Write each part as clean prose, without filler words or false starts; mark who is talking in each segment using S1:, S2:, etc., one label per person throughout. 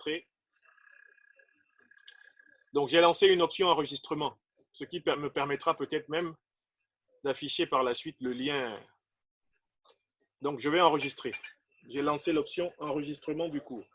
S1: enregistré. Donc, j'ai lancé une option enregistrement, ce qui me permettra peut-être même d'afficher par la suite le lien. Donc, je vais enregistrer. J'ai lancé l'option enregistrement du cours.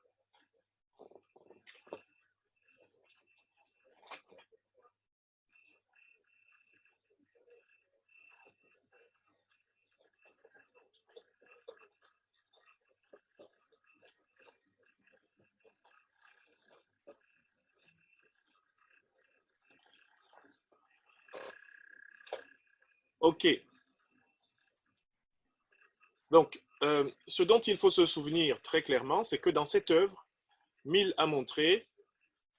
S1: OK. Donc, ce dont il faut se souvenir très clairement, c'est que dans cette œuvre, Mill a montré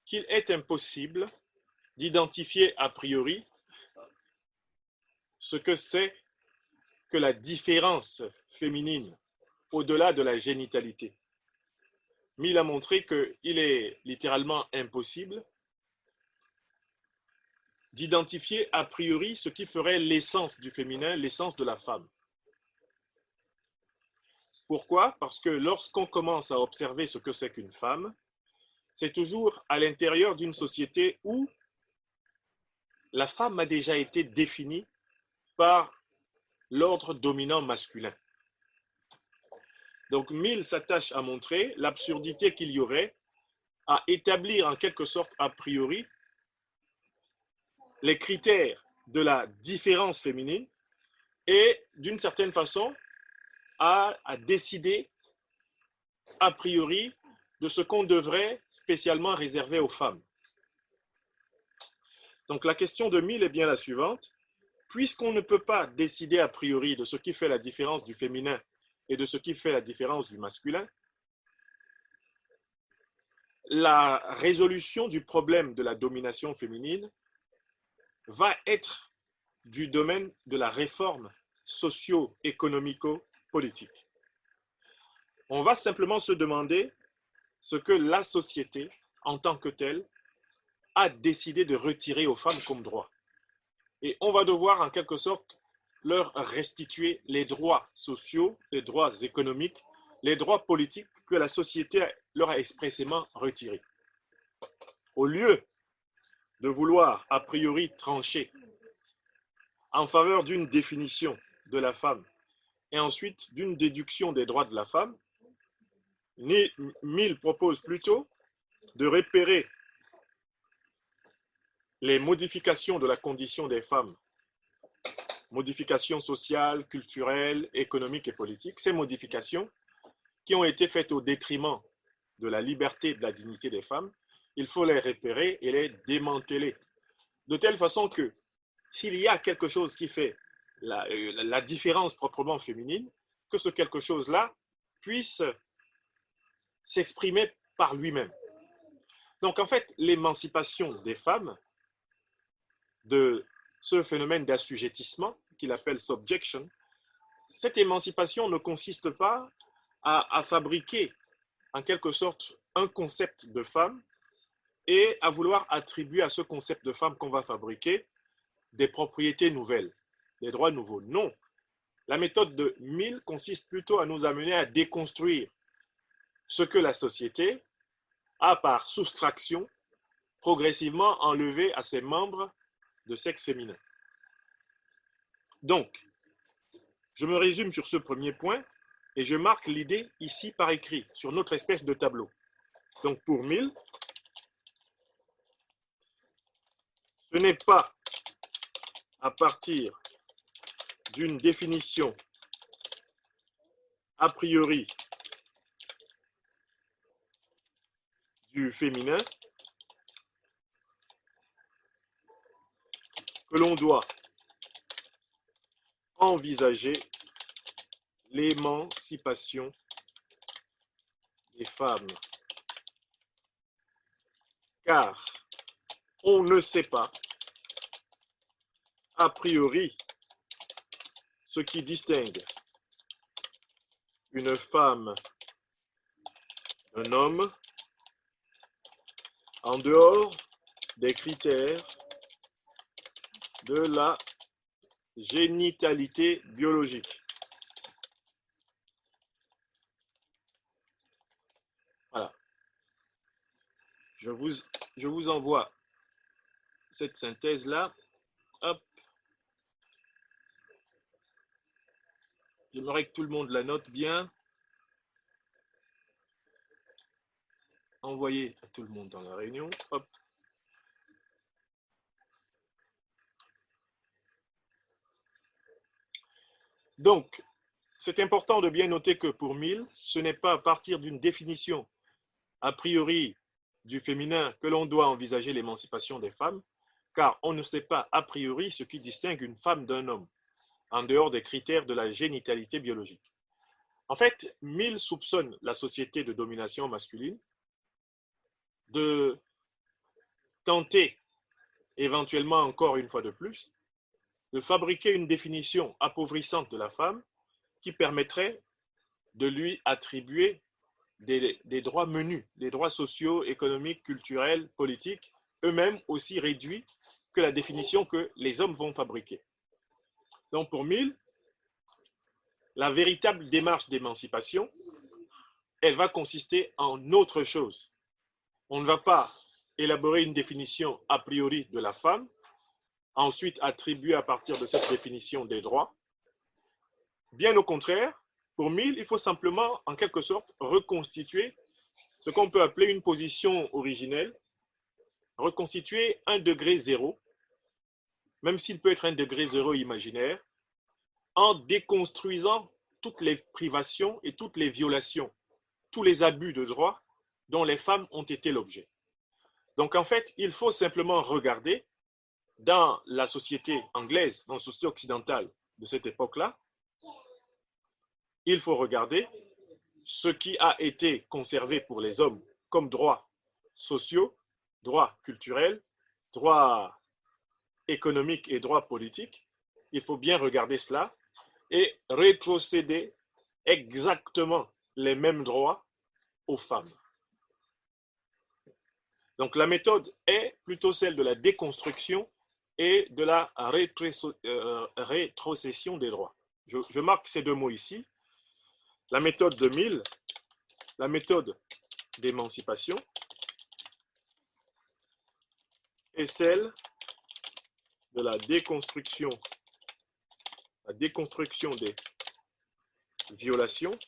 S1: qu'il est impossible d'identifier a priori ce que c'est que la différence féminine au-delà de la génitalité. Mill a montré qu'il est littéralement impossible d'identifier a priori ce qui ferait l'essence du féminin, l'essence de la femme. Pourquoi? Parce que lorsqu'on commence à observer ce que c'est qu'une femme, c'est toujours à l'intérieur d'une société où la femme a déjà été définie par l'ordre dominant masculin. Donc Mill s'attache à montrer l'absurdité qu'il y aurait à établir en quelque sorte a priori les critères de la différence féminine et d'une certaine façon à décider a priori de ce qu'on devrait spécialement réserver aux femmes. Donc la question de Mill est bien la suivante. Puisqu'on ne peut pas décider a priori de ce qui fait la différence du féminin et de ce qui fait la différence du masculin, la résolution du problème de la domination féminine va être du domaine de la réforme socio-économico-politique. On va simplement se demander ce que la société, en tant que telle, a décidé de retirer aux femmes comme droit. Et on va devoir, en quelque sorte, leur restituer les droits sociaux, les droits économiques, les droits politiques que la société leur a expressément retirés. Au lieu de vouloir a priori trancher en faveur d'une définition de la femme et ensuite d'une déduction des droits de la femme, Mill propose plutôt de repérer les modifications de la condition des femmes, modifications sociales, culturelles, économiques et politiques, ces modifications qui ont été faites au détriment de la liberté et de la dignité des femmes, il faut les repérer et les démanteler. De telle façon que s'il y a quelque chose qui fait la différence proprement féminine, que ce quelque chose-là puisse s'exprimer par lui-même. Donc en fait, l'émancipation des femmes de ce phénomène d'assujettissement qu'il appelle subjection, cette émancipation ne consiste pas à fabriquer en quelque sorte un concept de femme et à vouloir attribuer à ce concept de femme qu'on va fabriquer des propriétés nouvelles, des droits nouveaux. Non. La méthode de Mill consiste plutôt à nous amener à déconstruire ce que la société a par soustraction progressivement enlevé à ses membres de sexe féminin. Donc, je me résume sur ce premier point et je marque l'idée ici par écrit sur notre espèce de tableau. Donc pour Mill, ce n'est pas à partir d'une définition a priori du féminin que l'on doit envisager l'émancipation des femmes. Car on ne sait pas a priori ce qui distingue une femme d'un homme en dehors des critères de la génitalité biologique. Voilà. je vous envoie cette synthèse-là. Hop. J'aimerais que tout le monde la note bien. Envoyer à tout le monde dans la réunion. Hop. Donc, c'est important de bien noter que pour Mill, ce n'est pas à partir d'une définition a priori du féminin que l'on doit envisager l'émancipation des femmes, car on ne sait pas a priori ce qui distingue une femme d'un homme, en dehors des critères de la génitalité biologique. En fait, Mill soupçonne la société de domination masculine de tenter, éventuellement encore une fois de plus, de fabriquer une définition appauvrissante de la femme qui permettrait de lui attribuer des droits menus, des droits sociaux, économiques, culturels, politiques, eux-mêmes aussi réduits que la définition que les hommes vont fabriquer. Donc pour Mill, la véritable démarche d'émancipation, elle va consister en autre chose. On ne va pas élaborer une définition a priori de la femme, ensuite attribuer à partir de cette définition des droits. Bien au contraire, pour Mill, il faut simplement, en quelque sorte, reconstituer ce qu'on peut appeler une position originelle, reconstituer un degré zéro, même s'il peut être un degré zéro imaginaire, en déconstruisant toutes les privations et toutes les violations, tous les abus de droit dont les femmes ont été l'objet. Donc en fait, il faut simplement regarder dans la société anglaise, dans la société occidentale de cette époque-là, il faut regarder ce qui a été conservé pour les hommes comme droits sociaux, droits culturels, droits économiques et droits politiques. Il faut bien regarder cela et rétrocéder exactement les mêmes droits aux femmes. Donc la méthode est plutôt celle de la déconstruction et de la rétrocession des droits. Je marque ces deux mots ici. La méthode de Mill, la méthode d'émancipation, est celle de la déconstruction des violations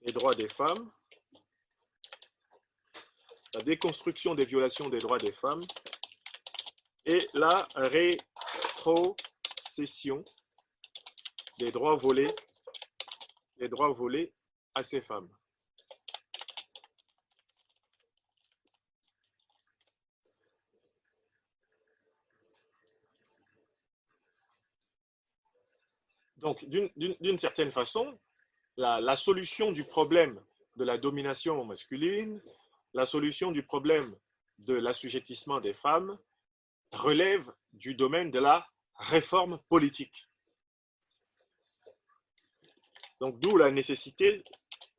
S1: des droits des femmes, la déconstruction des violations des droits des femmes et la rétrocession des droits volés à ces femmes. Donc, d'une certaine façon, la solution du problème de la domination masculine, la solution du problème de l'assujettissement des femmes relève du domaine de la réforme politique. Donc, d'où la nécessité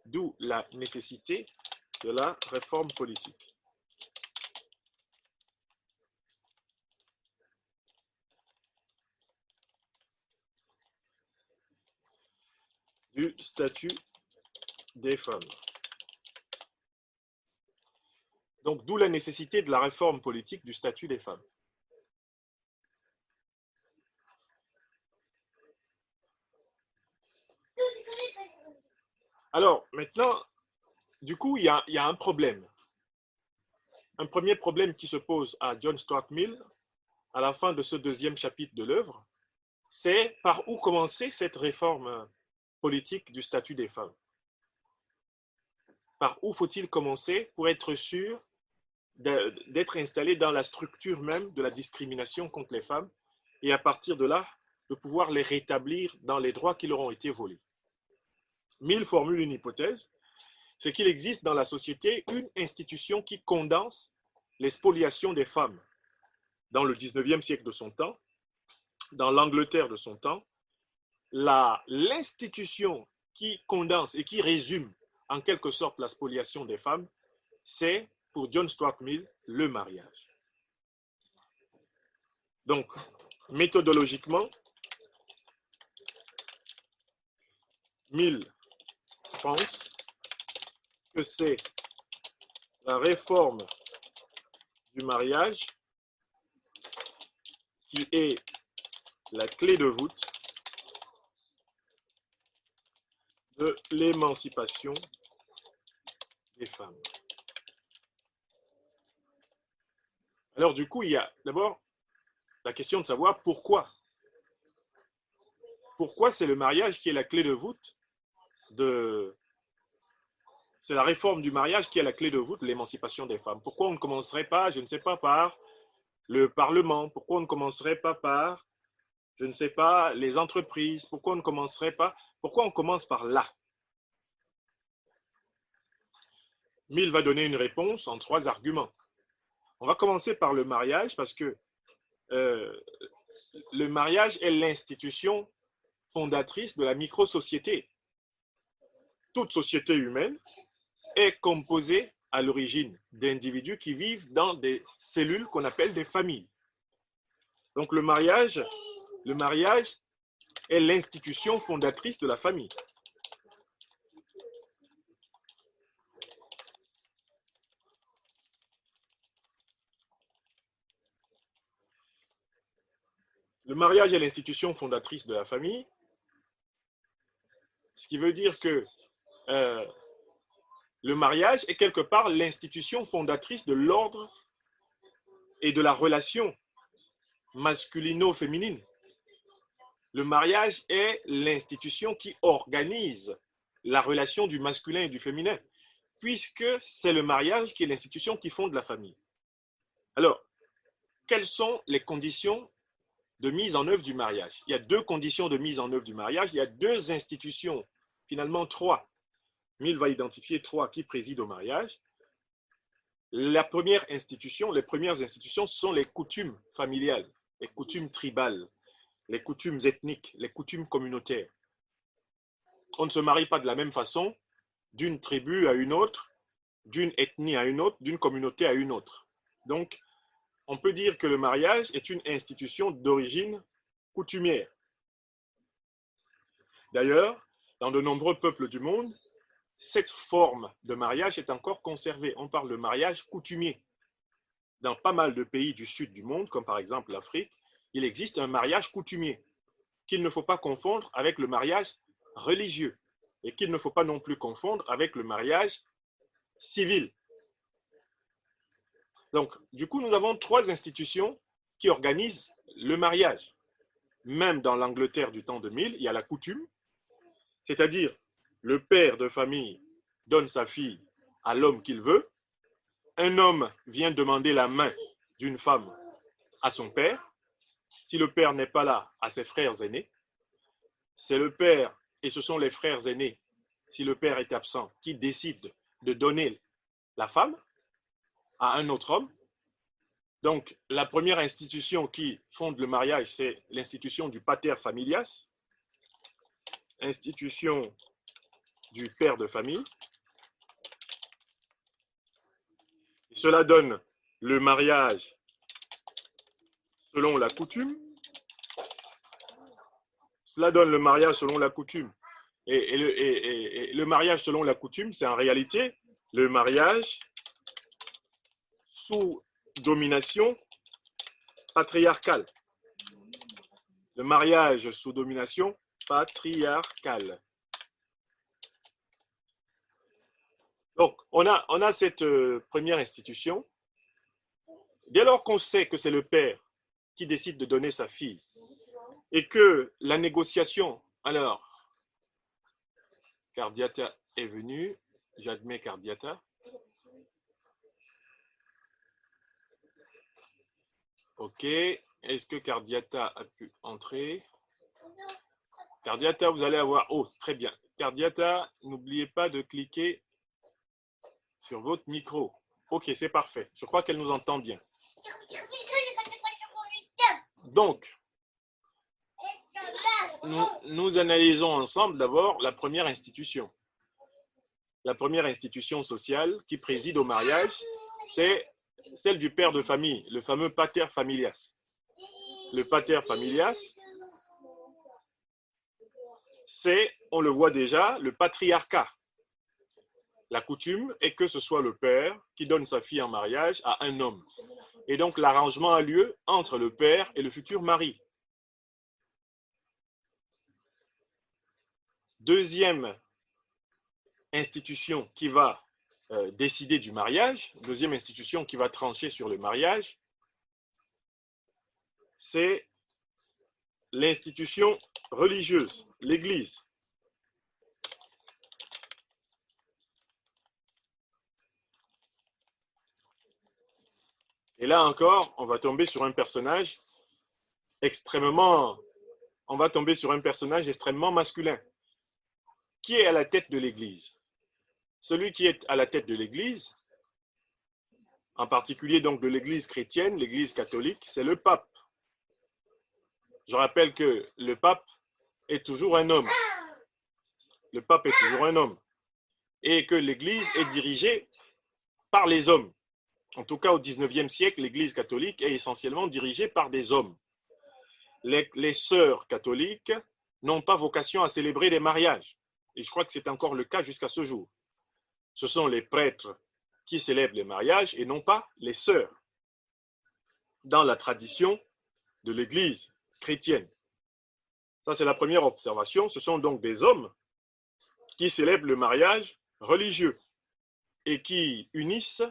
S1: de la réforme politique. Du statut des femmes. Donc, d'où la nécessité de la réforme politique du statut des femmes. Alors, maintenant, du coup, il y a un problème. Un premier problème qui se pose à John Stuart Mill à la fin de ce deuxième chapitre de l'œuvre, c'est par où commencer cette réforme politique du statut des femmes. Par où faut-il commencer pour être sûr d'être installé dans la structure même de la discrimination contre les femmes et à partir de là, de pouvoir les rétablir dans les droits qui leur ont été volés. Mill formule une hypothèse, c'est qu'il existe dans la société une institution qui condense les spoliations des femmes dans le 19e siècle de son temps, dans l'Angleterre de son temps. L'institution qui condense et qui résume en quelque sorte la spoliation des femmes, c'est pour John Stuart Mill le mariage. Donc, méthodologiquement, Mill pense que c'est la réforme du mariage qui est la clé de voûte de l'émancipation des femmes. Alors du coup, il y a d'abord la question de savoir pourquoi. Pourquoi c'est le mariage qui est la clé de voûte de... C'est la réforme du mariage qui est la clé de voûte de l'émancipation des femmes. Pourquoi on ne commencerait pas, je ne sais pas, par le Parlement? Pourquoi on ne commencerait pas par, je ne sais pas, les entreprises? Pourquoi on ne commencerait pas? Pourquoi on commence par là? Mill va donner une réponse en 3 arguments. On va commencer par le mariage parce que le mariage est l'institution fondatrice de la micro-société. Toute société humaine est composée à l'origine d'individus qui vivent dans des cellules qu'on appelle des familles. Donc le mariage est l'institution fondatrice de la famille. Le mariage est l'institution fondatrice de la famille, ce qui veut dire que le mariage est quelque part l'institution fondatrice de l'ordre et de la relation masculino-féminine. Le mariage est l'institution qui organise la relation du masculin et du féminin, puisque c'est le mariage qui est l'institution qui fonde la famille. Alors, quelles sont les conditions de mise en œuvre du mariage? Il y a 2 conditions de mise en œuvre du mariage, il y a 2 institutions, finalement 3. Mill va identifier 3 qui président au mariage. La première institution, les premières institutions sont les coutumes familiales, les coutumes tribales, les coutumes ethniques, les coutumes communautaires. On ne se marie pas de la même façon d'une tribu à une autre, d'une ethnie à une autre, d'une communauté à une autre. Donc, on peut dire que le mariage est une institution d'origine coutumière. D'ailleurs, dans de nombreux peuples du monde, cette forme de mariage est encore conservée. On parle de mariage coutumier. Dans pas mal de pays du sud du monde, comme par exemple l'Afrique, il existe un mariage coutumier qu'il ne faut pas confondre avec le mariage religieux et qu'il ne faut pas non plus confondre avec le mariage civil. Donc, du coup, nous avons 3 institutions qui organisent le mariage. Même dans l'Angleterre du temps de Mill, il y a la coutume, c'est-à-dire le père de famille donne sa fille à l'homme qu'il veut. Un homme vient demander la main d'une femme à son père. Si le père n'est pas là, à ses frères aînés. C'est le père et ce sont les frères aînés, si le père est absent, qui décident de donner la femme à un autre homme. Donc, la première institution qui fonde le mariage, c'est l'institution du pater familias, institution du père de famille. Et cela donne le mariage selon la coutume. Cela donne le mariage selon la coutume. Et le mariage selon la coutume, c'est en réalité le mariage sous domination patriarcale. Le mariage sous domination patriarcale. Donc, on a cette première institution. Dès lors qu'on sait que c'est le père qui décide de donner sa fille et que la négociation, alors, Cardiata est venue, j'admets Cardiata. Ok, est-ce que Cardiata a pu entrer? Cardiata, vous allez avoir... Oh, très bien. Cardiata, n'oubliez pas de cliquer sur votre micro. Ok, c'est parfait. Je crois qu'elle nous entend bien. Donc, nous analysons ensemble d'abord la première institution. La première institution sociale qui préside au mariage, c'est celle du père de famille, le fameux pater familias. Le pater familias, c'est, on le voit déjà, le patriarcat. La coutume est que ce soit le père qui donne sa fille en mariage à un homme. Et donc l'arrangement a lieu entre le père et le futur mari. Deuxième institution qui va décider du mariage, deuxième institution qui va trancher sur le mariage, c'est l'institution religieuse, l'Église. Et là encore, on va tomber sur un personnage extrêmement masculin. Qui est à la tête de l'Église? Celui qui est à la tête de l'Église, en particulier donc de l'Église chrétienne, l'Église catholique, c'est le pape. Je rappelle que le pape est toujours un homme. Le pape est toujours un homme. Et que l'Église est dirigée par les hommes. En tout cas, au XIXe siècle, l'Église catholique est essentiellement dirigée par des hommes. Les sœurs catholiques n'ont pas vocation à célébrer des mariages. Et je crois que c'est encore le cas jusqu'à ce jour. Ce sont les prêtres qui célèbrent les mariages et non pas les sœurs. Dans la tradition de l'Église chrétienne. Ça, c'est la première observation. Ce sont donc des hommes qui célèbrent le mariage religieux et qui unissent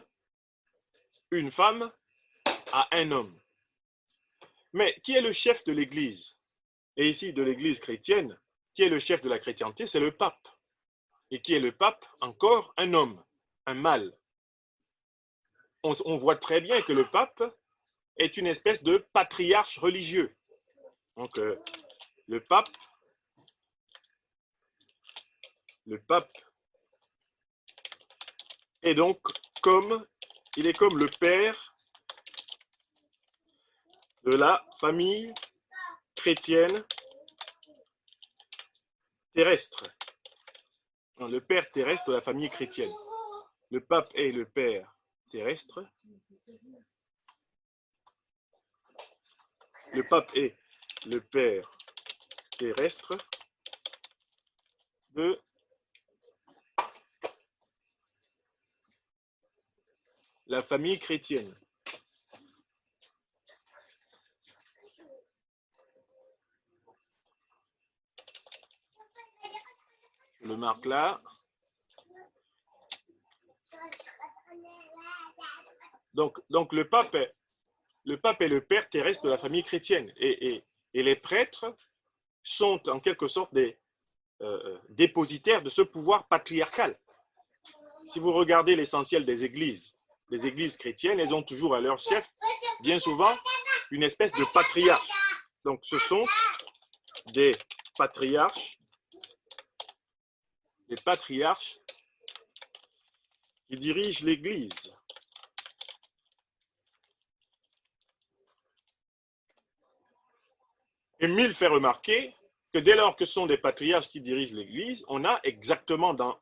S1: une femme à un homme. Mais qui est le chef de l'Église? Et ici, de l'Église chrétienne, qui est le chef de la chrétienté? C'est le pape. Et qui est le pape? Encore un homme, un mâle. On voit très bien que le pape est une espèce de patriarche religieux. Donc, le pape est donc comme le père de la famille chrétienne terrestre. Le père terrestre de la famille chrétienne. Le pape est le père terrestre. Le pape est le père terrestre de la famille chrétienne. Je le marque là. Donc le pape est le père terrestre de la famille chrétienne. Et les prêtres sont en quelque sorte des dépositaires de ce pouvoir patriarcal. Si vous regardez l'essentiel des églises chrétiennes, elles ont toujours à leur chef, bien souvent, une espèce de patriarche. Donc ce sont des patriarches qui dirigent l'Église. Et Mill fait remarquer que dès lors que ce sont des patriarches qui dirigent l'Église, on a exactement dans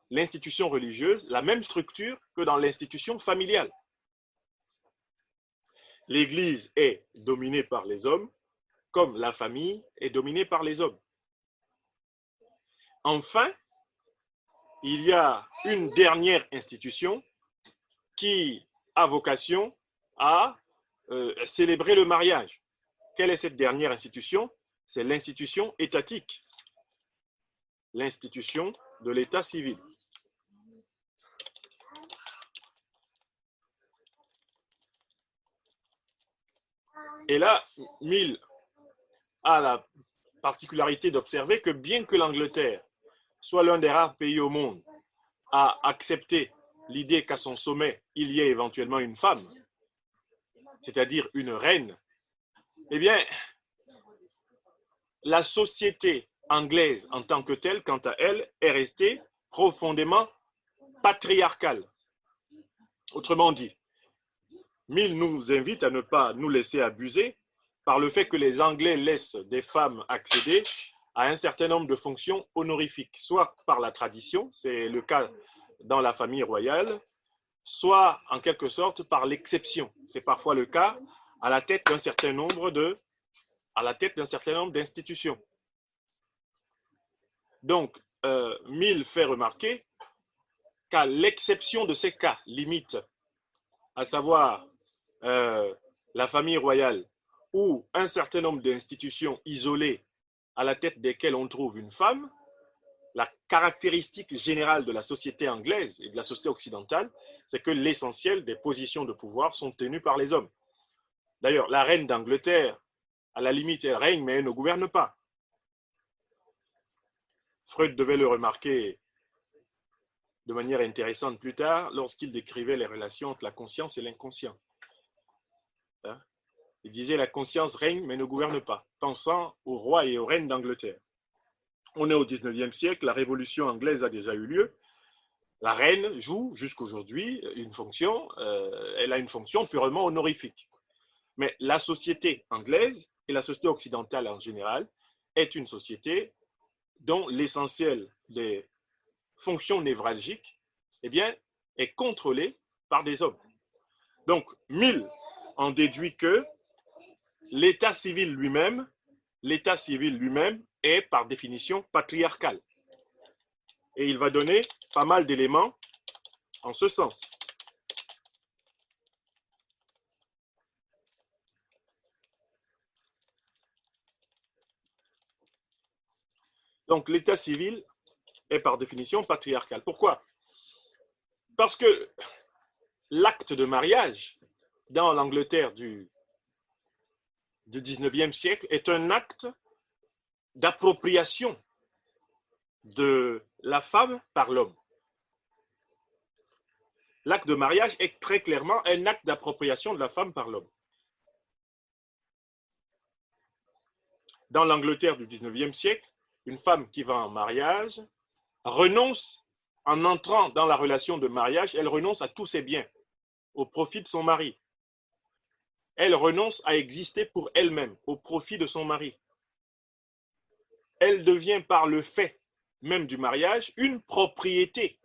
S1: l'institution religieuse la même structure que dans l'institution familiale. L'Église est dominée par les hommes, comme la famille est dominée par les hommes. Enfin, il y a une dernière institution qui a vocation à célébrer le mariage. Quelle est cette dernière institution? C'est l'institution étatique, l'institution de l'état civil. Et là, Mill a la particularité d'observer que bien que l'Angleterre soit l'un des rares pays au monde à accepter l'idée qu'à son sommet, il y ait éventuellement une femme, c'est-à-dire une reine, eh bien, la société anglaise en tant que telle, quant à elle, est restée profondément patriarcale. Autrement dit, Mill nous invite à ne pas nous laisser abuser par le fait que les Anglais laissent des femmes accéder à un certain nombre de fonctions honorifiques, soit par la tradition, c'est le cas dans la famille royale, soit en quelque sorte par l'exception. C'est parfois le cas à la tête d'un certain nombre d'institutions. Donc, Mill fait remarquer qu'à l'exception de ces cas limites, à savoir la famille royale ou un certain nombre d'institutions isolées à la tête desquelles on trouve une femme, la caractéristique générale de la société anglaise et de la société occidentale, c'est que l'essentiel des positions de pouvoir sont tenues par les hommes. D'ailleurs, la reine d'Angleterre, à la limite, elle règne, mais elle ne gouverne pas. Freud devait le remarquer de manière intéressante plus tard lorsqu'il décrivait les relations entre la conscience et l'inconscient. Il disait la conscience règne mais ne gouverne pas, pensant aux rois et aux reines d'Angleterre. On est au 19e siècle, la révolution anglaise a déjà eu lieu. La reine joue jusqu'aujourd'hui une fonction, elle a une fonction purement honorifique. Mais la société anglaise et la société occidentale en général est une société dont l'essentiel des fonctions névralgiques eh bien, est contrôlé par des hommes. Donc, Mill en déduit que l'état civil lui-même est par définition patriarcal. Et il va donner pas mal d'éléments en ce sens. Donc l'état civil est par définition patriarcal. Pourquoi? Parce que l'acte de mariage dans l'Angleterre du 19e siècle est un acte d'appropriation de la femme par l'homme. L'acte de mariage est très clairement un acte d'appropriation de la femme par l'homme. Dans l'Angleterre du 19e siècle, une femme qui va en mariage renonce, en entrant dans la relation de mariage, elle renonce à tous ses biens au profit de son mari. Elle renonce à exister pour elle-même au profit de son mari. Elle devient par le fait même du mariage une propriété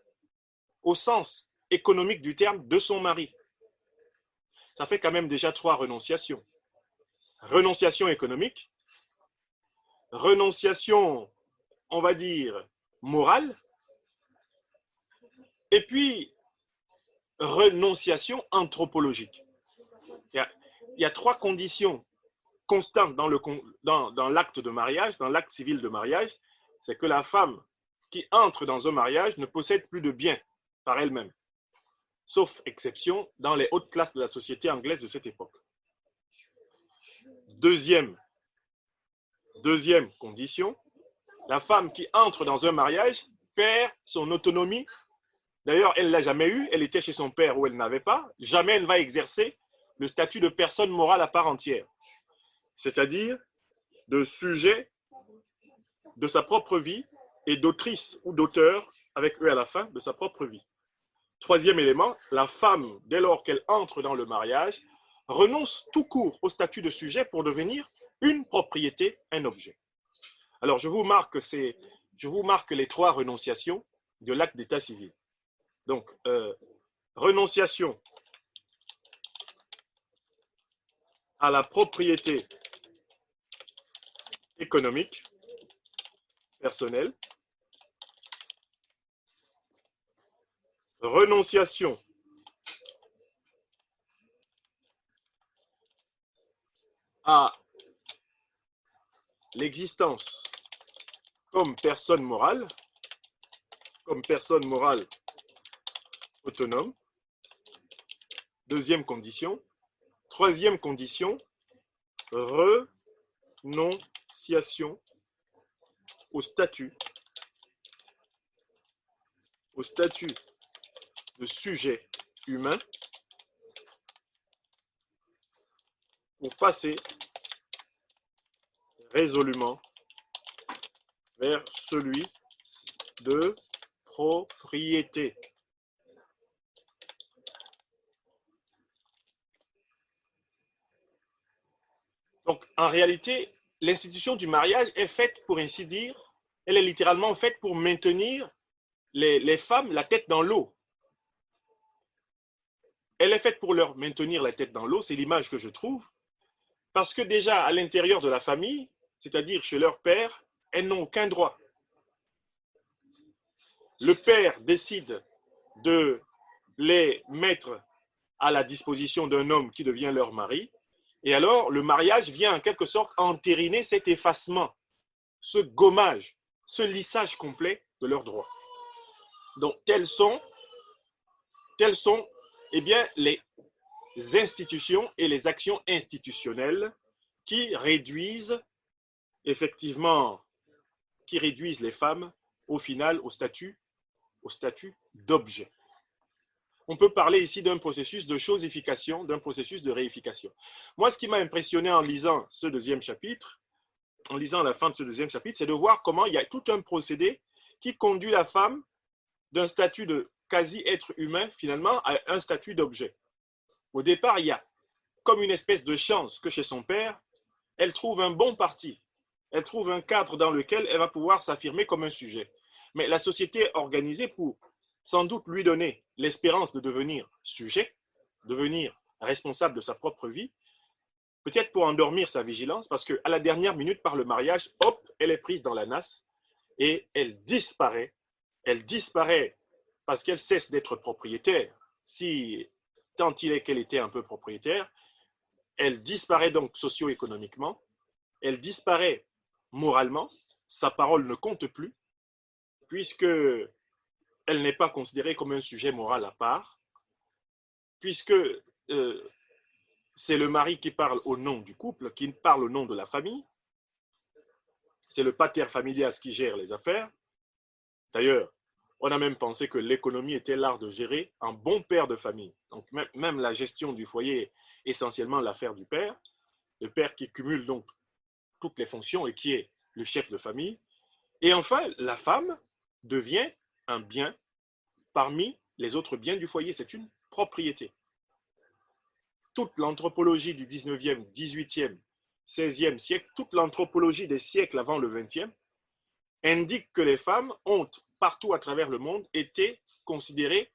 S1: au sens économique du terme de son mari. Ça fait quand même déjà 3 renonciations. Renonciation économique, renonciation, on va dire, morale, et puis renonciation anthropologique. Il y a 3 conditions constantes dans l'acte de mariage, dans l'acte civil de mariage, c'est que la femme qui entre dans un mariage ne possède plus de biens par elle-même, sauf exception dans les hautes classes de la société anglaise de cette époque. Deuxième condition, la femme qui entre dans un mariage perd son autonomie. D'ailleurs, elle ne l'a jamais eue, elle était chez son père où elle n'avait pas. Jamais elle ne va exercer le statut de personne morale à part entière, c'est-à-dire de sujet de sa propre vie et d'autrice ou d'auteur, avec eux à la fin, de sa propre vie. Troisième élément, la femme, dès lors qu'elle entre dans le mariage, renonce tout court au statut de sujet pour devenir une propriété, un objet. Alors, je vous marque les 3 renonciations de l'acte d'état civil. Donc, renonciation à la propriété économique, personnelle, renonciation à l'existence comme personne morale autonome. Deuxième condition. Troisième condition, renonciation au statut de sujet humain pour passer résolument vers celui de propriété. Donc, en réalité, l'institution du mariage est faite, pour ainsi dire, elle est littéralement faite pour maintenir les femmes la tête dans l'eau. Elle est faite pour leur maintenir la tête dans l'eau, c'est l'image que je trouve, parce que déjà, à l'intérieur de la famille, c'est-à-dire chez leur père, elles n'ont aucun droit. Le père décide de les mettre à la disposition d'un homme qui devient leur mari. Et alors, le mariage vient en quelque sorte entériner cet effacement, ce gommage, ce lissage complet de leurs droits. Donc, telles sont eh bien, les institutions et les actions institutionnelles qui réduisent effectivement, qui réduisent les femmes au final au statut d'objet. On peut parler ici d'un processus de chosification, d'un processus de réification. Moi, ce qui m'a impressionné en lisant ce deuxième chapitre, en lisant la fin de ce deuxième chapitre, c'est de voir comment il y a tout un procédé qui conduit la femme d'un statut de quasi-être humain, finalement, à un statut d'objet. Au départ, il y a comme une espèce de chance que chez son père, elle trouve un bon parti, elle trouve un cadre dans lequel elle va pouvoir s'affirmer comme un sujet. Mais la société est organisée pour sans doute lui donner l'espérance de devenir sujet, devenir responsable de sa propre vie, peut-être pour endormir sa vigilance, parce qu'à la dernière minute, par le mariage, hop, elle est prise dans la nasse et elle disparaît. Elle disparaît parce qu'elle cesse d'être propriétaire. Si tant il est qu'elle était un peu propriétaire, elle disparaît donc socio-économiquement, elle disparaît moralement, sa parole ne compte plus, puisque elle n'est pas considérée comme un sujet moral à part, puisque c'est le mari qui parle au nom du couple, qui parle au nom de la famille, c'est le pater familias qui gère les affaires. D'ailleurs, on a même pensé que l'économie était l'art de gérer un bon père de famille. Donc même la gestion du foyer est essentiellement l'affaire du père, le père qui cumule donc toutes les fonctions et qui est le chef de famille. Et enfin, la femme devient un bien parmi les autres biens du foyer. C'est une propriété. Toute l'anthropologie du 19e, 18e, 16e siècle, toute l'anthropologie des siècles avant le 20e, indique que les femmes ont, partout à travers le monde, été considérées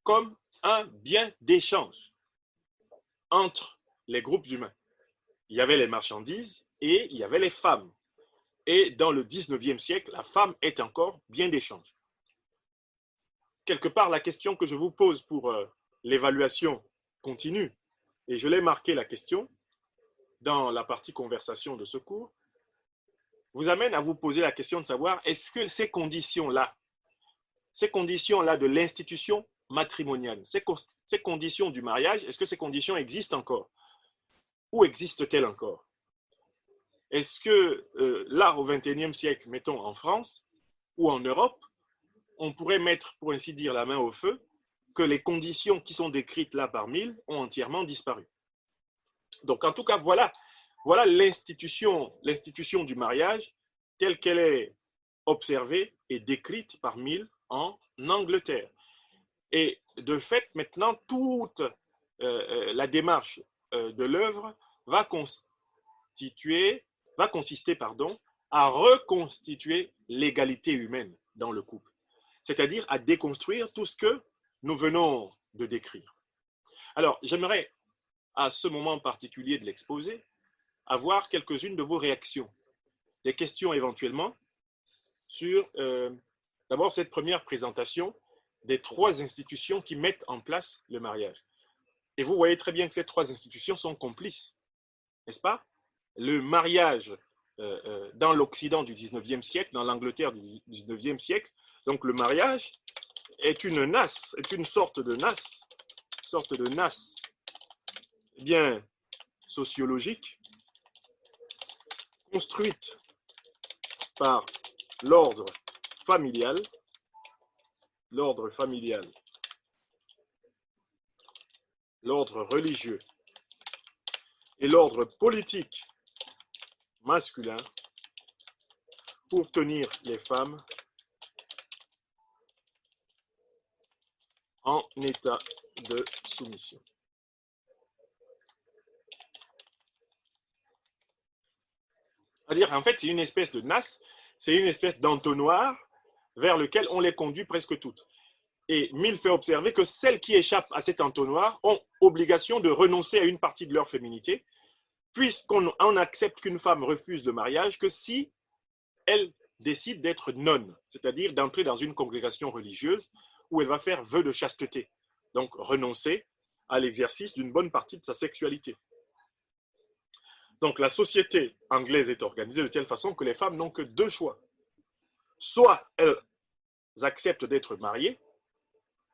S1: comme un bien d'échange entre les groupes humains. Il y avait les marchandises et il y avait les femmes. Et dans le 19e siècle, la femme est encore bien d'échange. Quelque part, la question que je vous pose pour l'évaluation continue, et je l'ai marqué la question dans la partie conversation de ce cours, vous amène à vous poser la question de savoir est-ce que ces conditions-là de l'institution matrimoniale, ces conditions du mariage, est-ce que ces conditions existent encore? Où existent-elles encore? Est-ce que là, au XXIe siècle, mettons en France ou en Europe, on pourrait mettre, pour ainsi dire, la main au feu, que les conditions qui sont décrites là par Mill ont entièrement disparu. Donc, en tout cas, voilà l'institution du mariage telle qu'elle est observée et décrite par Mill en Angleterre. Et de fait, maintenant, toute la démarche de l'œuvre va consister à reconstituer l'égalité humaine dans le couple, c'est-à-dire à déconstruire tout ce que nous venons de décrire. Alors, j'aimerais, à ce moment particulier de l'exposé, avoir quelques-unes de vos réactions, des questions éventuellement sur d'abord cette première présentation des trois institutions qui mettent en place le mariage. Et vous voyez très bien que ces trois institutions sont complices, n'est-ce pas? Le mariage dans l'Occident du 19e siècle, dans l'Angleterre du 19e siècle, donc le mariage est une nasse, est une sorte de nasse bien sociologique, construite par l'ordre familial, l'ordre religieux et l'ordre politique masculin pour tenir les femmes en état de soumission. C'est-à-dire, en fait, c'est une espèce de nasse, c'est une espèce d'entonnoir vers lequel on les conduit presque toutes. Et Mill fait observer que celles qui échappent à cet entonnoir ont obligation de renoncer à une partie de leur féminité, puisqu'on n'accepte qu'une femme refuse le mariage que si elle décide d'être nonne, c'est-à-dire d'entrer dans une congrégation religieuse où elle va faire vœu de chasteté, donc renoncer à l'exercice d'une bonne partie de sa sexualité. Donc la société anglaise est organisée de telle façon que les femmes n'ont que deux choix. Soit elles acceptent d'être mariées,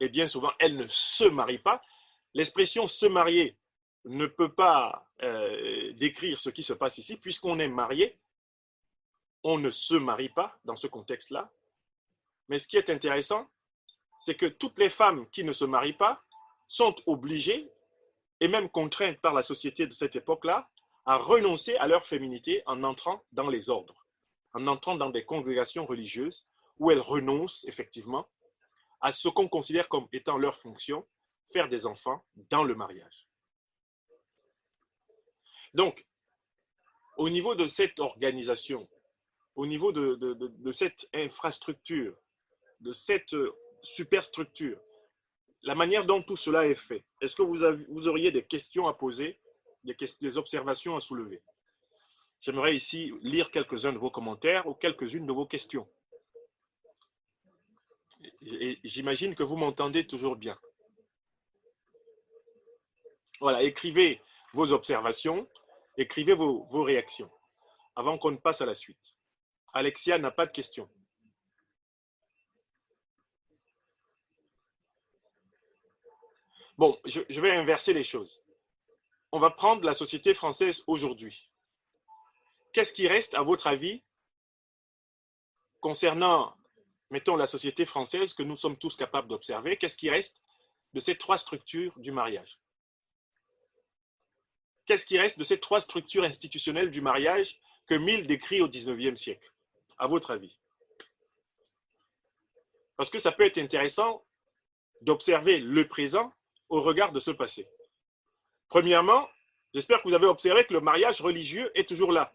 S1: et bien souvent elles ne se marient pas. L'expression se marier ne peut pas décrire ce qui se passe ici, puisqu'on est marié, on ne se marie pas dans ce contexte-là. Mais ce qui est intéressant, c'est que toutes les femmes qui ne se marient pas sont obligées et même contraintes par la société de cette époque-là à renoncer à leur féminité en entrant dans les ordres, en entrant dans des congrégations religieuses où elles renoncent effectivement à ce qu'on considère comme étant leur fonction, faire des enfants dans le mariage. Donc, au niveau de cette organisation, au niveau de cette infrastructure, de cette superstructure, la manière dont tout cela est fait, est-ce que vous auriez des questions à poser, des observations à soulever? J'aimerais ici lire quelques-uns de vos commentaires ou quelques-unes de vos questions. Et j'imagine que vous m'entendez toujours bien. Voilà, écrivez vos observations, écrivez vos réactions, avant qu'on ne passe à la suite. Alexia n'a pas de questions. Bon, je vais inverser les choses. On va prendre la société française aujourd'hui. Qu'est-ce qui reste, à votre avis, concernant, mettons, la société française que nous sommes tous capables d'observer? Qu'est-ce qui reste de ces trois structures du mariage? Qu'est-ce qui reste de ces trois structures institutionnelles du mariage que Mill décrit au XIXe siècle, à votre avis? Parce que ça peut être intéressant d'observer le présent au regard de ce passé. Premièrement, j'espère que vous avez observé que le mariage religieux est toujours là.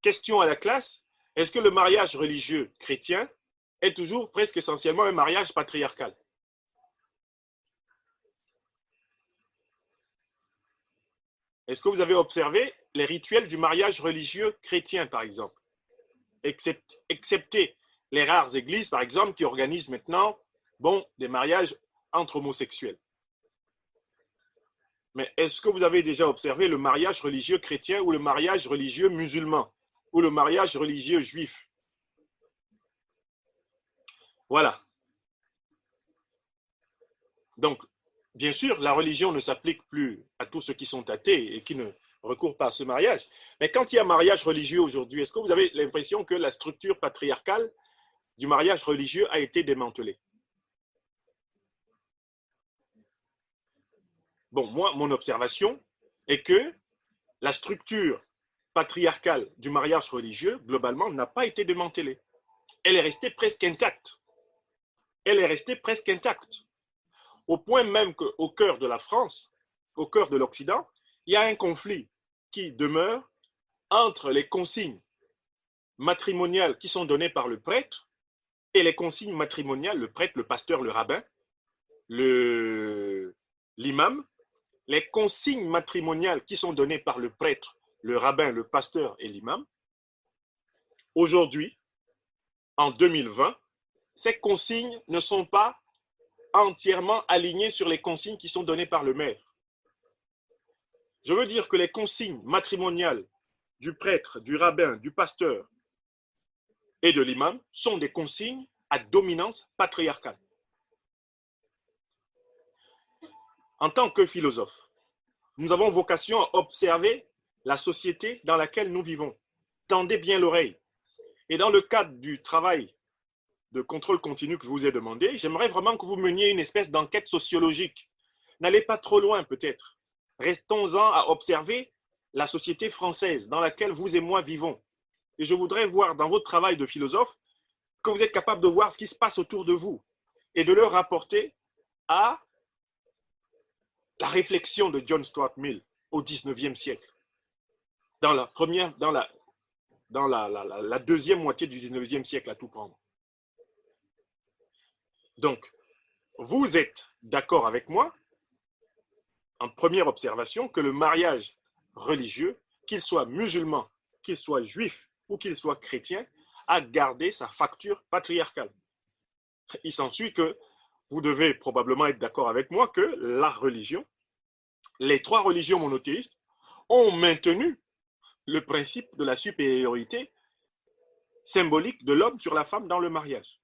S1: Question à la classe, est-ce que le mariage religieux chrétien est toujours presque essentiellement un mariage patriarcal? Est-ce que vous avez observé les rituels du mariage religieux chrétien, par exemple? Excepté les rares églises, par exemple, qui organisent maintenant des mariages entre homosexuels. Mais est-ce que vous avez déjà observé le mariage religieux chrétien ou le mariage religieux musulman ou le mariage religieux juif? Voilà. Donc, bien sûr, la religion ne s'applique plus à tous ceux qui sont athées et qui ne recourent pas à ce mariage. Mais quand il y a mariage religieux aujourd'hui, est-ce que vous avez l'impression que la structure patriarcale du mariage religieux a été démantelée? Bon, moi, mon observation est que la structure patriarcale du mariage religieux, globalement, n'a pas été démantelée. Elle est restée presque intacte. Elle est restée presque intacte. Au point même qu'au cœur de la France, au cœur de l'Occident, il y a un conflit qui demeure entre les consignes matrimoniales qui sont données par le prêtre et les consignes matrimoniales, le prêtre, le pasteur, le rabbin, l'imam, les consignes matrimoniales qui sont données par le prêtre, le rabbin, le pasteur et l'imam. Aujourd'hui, en 2020, ces consignes ne sont pas entièrement alignées sur les consignes qui sont données par le maire. Je veux dire que les consignes matrimoniales du prêtre, du rabbin, du pasteur et de l'imam sont des consignes à dominance patriarcale. En tant que philosophe, nous avons vocation à observer la société dans laquelle nous vivons. Tendez bien l'oreille. Et dans le cadre du travail de contrôle continu que je vous ai demandé, j'aimerais vraiment que vous meniez une espèce d'enquête sociologique. N'allez pas trop loin peut-être. Restons-en à observer la société française dans laquelle vous et moi vivons. Et je voudrais voir dans votre travail de philosophe que vous êtes capable de voir ce qui se passe autour de vous et de le rapporter à la réflexion de John Stuart Mill au XIXe siècle, dans la deuxième moitié du XIXe siècle à tout prendre. Donc, vous êtes d'accord avec moi, en première observation, que le mariage religieux, qu'il soit musulman, qu'il soit juif ou qu'il soit chrétien, a gardé sa facture patriarcale. Il s'ensuit que vous devez probablement être d'accord avec moi que la religion, les trois religions monothéistes, ont maintenu le principe de la supériorité symbolique de l'homme sur la femme dans le mariage.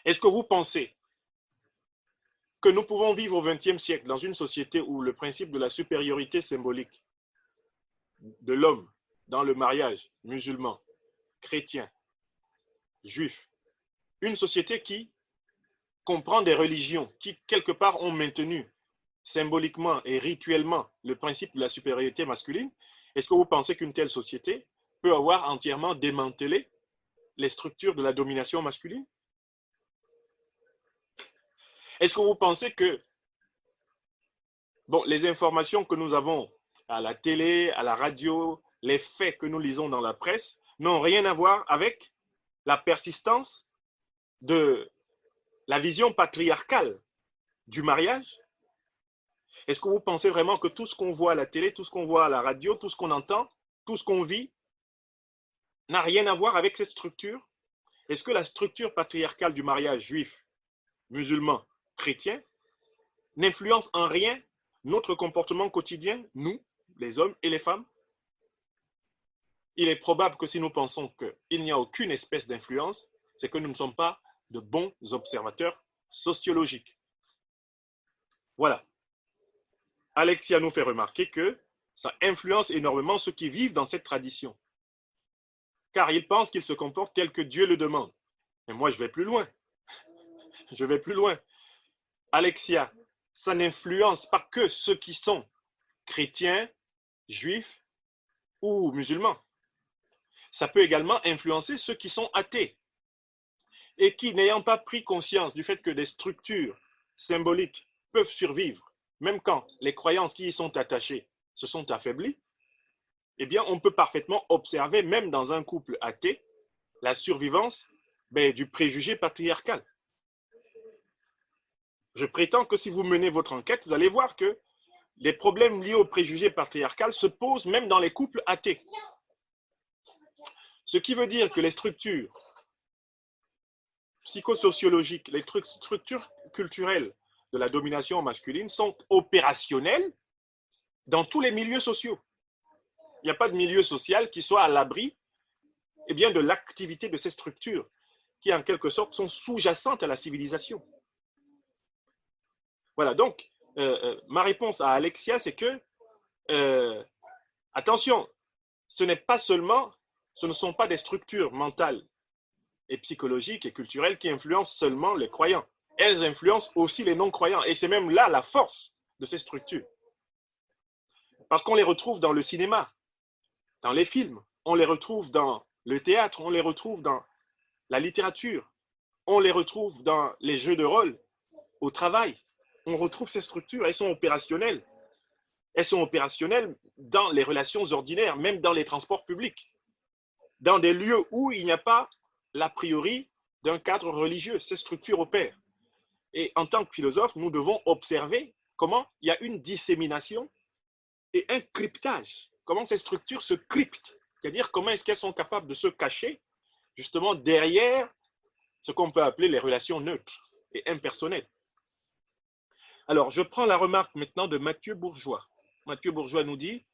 S1: Est-ce que vous pensez que nous pouvons vivre au XXe siècle dans une société où le principe de la supériorité symbolique de l'homme dans le mariage musulman, chrétien, juif, une société qui comprend des religions qui, quelque part, ont maintenu symboliquement et rituellement le principe de la supériorité masculine, est-ce que vous pensez qu'une telle société peut avoir entièrement démantelé les structures de la domination masculine? Est-ce que vous pensez que bon, les informations que nous avons à la télé, à la radio, les faits que nous lisons dans la presse n'ont rien à voir avec la persistance de la vision patriarcale du mariage? Est-ce que vous pensez vraiment que tout ce qu'on voit à la télé, tout ce qu'on voit à la radio, tout ce qu'on entend, tout ce qu'on vit n'a rien à voir avec cette structure? Est-ce que la structure patriarcale du mariage juif, musulman, chrétien n'influence en rien notre comportement quotidien, nous, les hommes et les femmes? Il est probable que si nous pensons qu'il n'y a aucune espèce d'influence, c'est que nous ne sommes pas de bons observateurs sociologiques. Voilà. Alexia nous fait remarquer que ça influence énormément ceux qui vivent dans cette tradition. Car ils pensent qu'ils se comportent tel que Dieu le demande. Mais moi, je vais plus loin. Je vais plus loin. Alexia, ça n'influence pas que ceux qui sont chrétiens, juifs ou musulmans. Ça peut également influencer ceux qui sont athées et qui, n'ayant pas pris conscience du fait que des structures symboliques peuvent survivre, même quand les croyances qui y sont attachées se sont affaiblies, eh bien, on peut parfaitement observer, même dans un couple athée, la survivance du préjugé patriarcal. Je prétends que si vous menez votre enquête, vous allez voir que les problèmes liés au préjugé patriarcal se posent même dans les couples athées. Ce qui veut dire que les structures psychosociologiques, les structures culturelles de la domination masculine sont opérationnelles dans tous les milieux sociaux. Il n'y a pas de milieu social qui soit à l'abri de l'activité de ces structures qui, en quelque sorte, sont sous-jacentes à la civilisation. Voilà, donc, ma réponse à Alexia, c'est que, attention, ce ne sont pas des structures mentales et psychologiques et culturelles qui influencent seulement les croyants. Elles influencent aussi les non-croyants. Et c'est même là la force de ces structures. Parce qu'on les retrouve dans le cinéma, dans les films, on les retrouve dans le théâtre, on les retrouve dans la littérature, on les retrouve dans les jeux de rôle, au travail. On retrouve ces structures, elles sont opérationnelles. Elles sont opérationnelles dans les relations ordinaires, même dans les transports publics, dans des lieux où il n'y a pas l'a priori d'un cadre religieux. Ces structures opèrent. Et en tant que philosophe, nous devons observer comment il y a une dissémination et un cryptage. Comment ces structures se cryptent. C'est-à-dire comment est-ce qu'elles sont capables de se cacher justement derrière ce qu'on peut appeler les relations neutres et impersonnelles. Alors, je prends la remarque maintenant de Mathieu Bourgeois. Mathieu Bourgeois nous dit,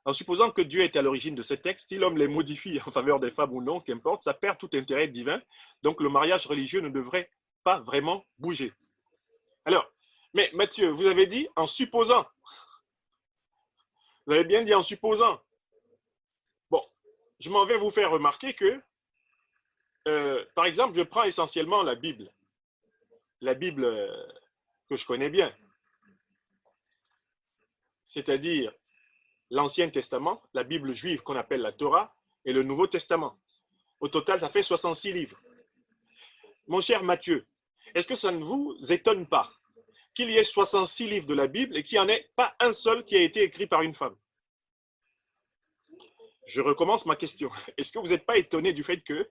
S1: en supposant que Dieu est à l'origine de ces textes, si l'homme les modifie en faveur des femmes ou non, qu'importe, ça perd tout intérêt divin. Donc, le mariage religieux ne devrait pas vraiment bouger. Alors, mais Mathieu, vous avez dit en supposant. Vous avez bien dit en supposant. Bon, je m'en vais vous faire remarquer que, par exemple, je prends essentiellement la Bible. La Bible que je connais bien. C'est-à-dire l'Ancien Testament, la Bible juive qu'on appelle la Torah, et le Nouveau Testament. Au total, ça fait 66 livres. Mon cher Mathieu, est-ce que ça ne vous étonne pas qu'il y ait 66 livres de la Bible et qu'il n'y en ait pas un seul qui a été écrit par une femme? Je recommence ma question. Est-ce que vous n'êtes pas étonné du fait que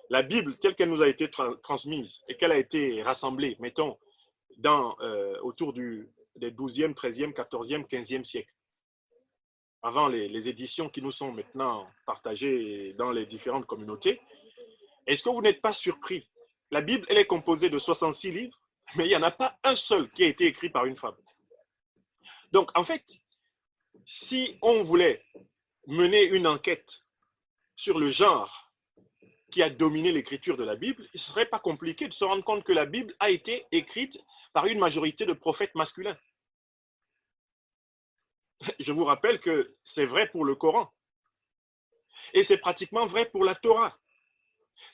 S1: la Bible, telle qu'elle nous a été transmise et qu'elle a été rassemblée, mettons, autour des 12e, 13e, 14e, 15e siècle, avant les éditions qui nous sont maintenant partagées dans les différentes communautés, Est-ce que vous n'êtes pas surpris? La Bible, elle est composée de 66 livres, mais il n'y en a pas un seul qui a été écrit par une femme. Donc, en fait, si on voulait mener une enquête sur le genre qui a dominé l'écriture de la Bible, il ne serait pas compliqué de se rendre compte que la Bible a été écrite par une majorité de prophètes masculins. Je vous rappelle que c'est vrai pour le Coran. Et c'est pratiquement vrai pour la Torah.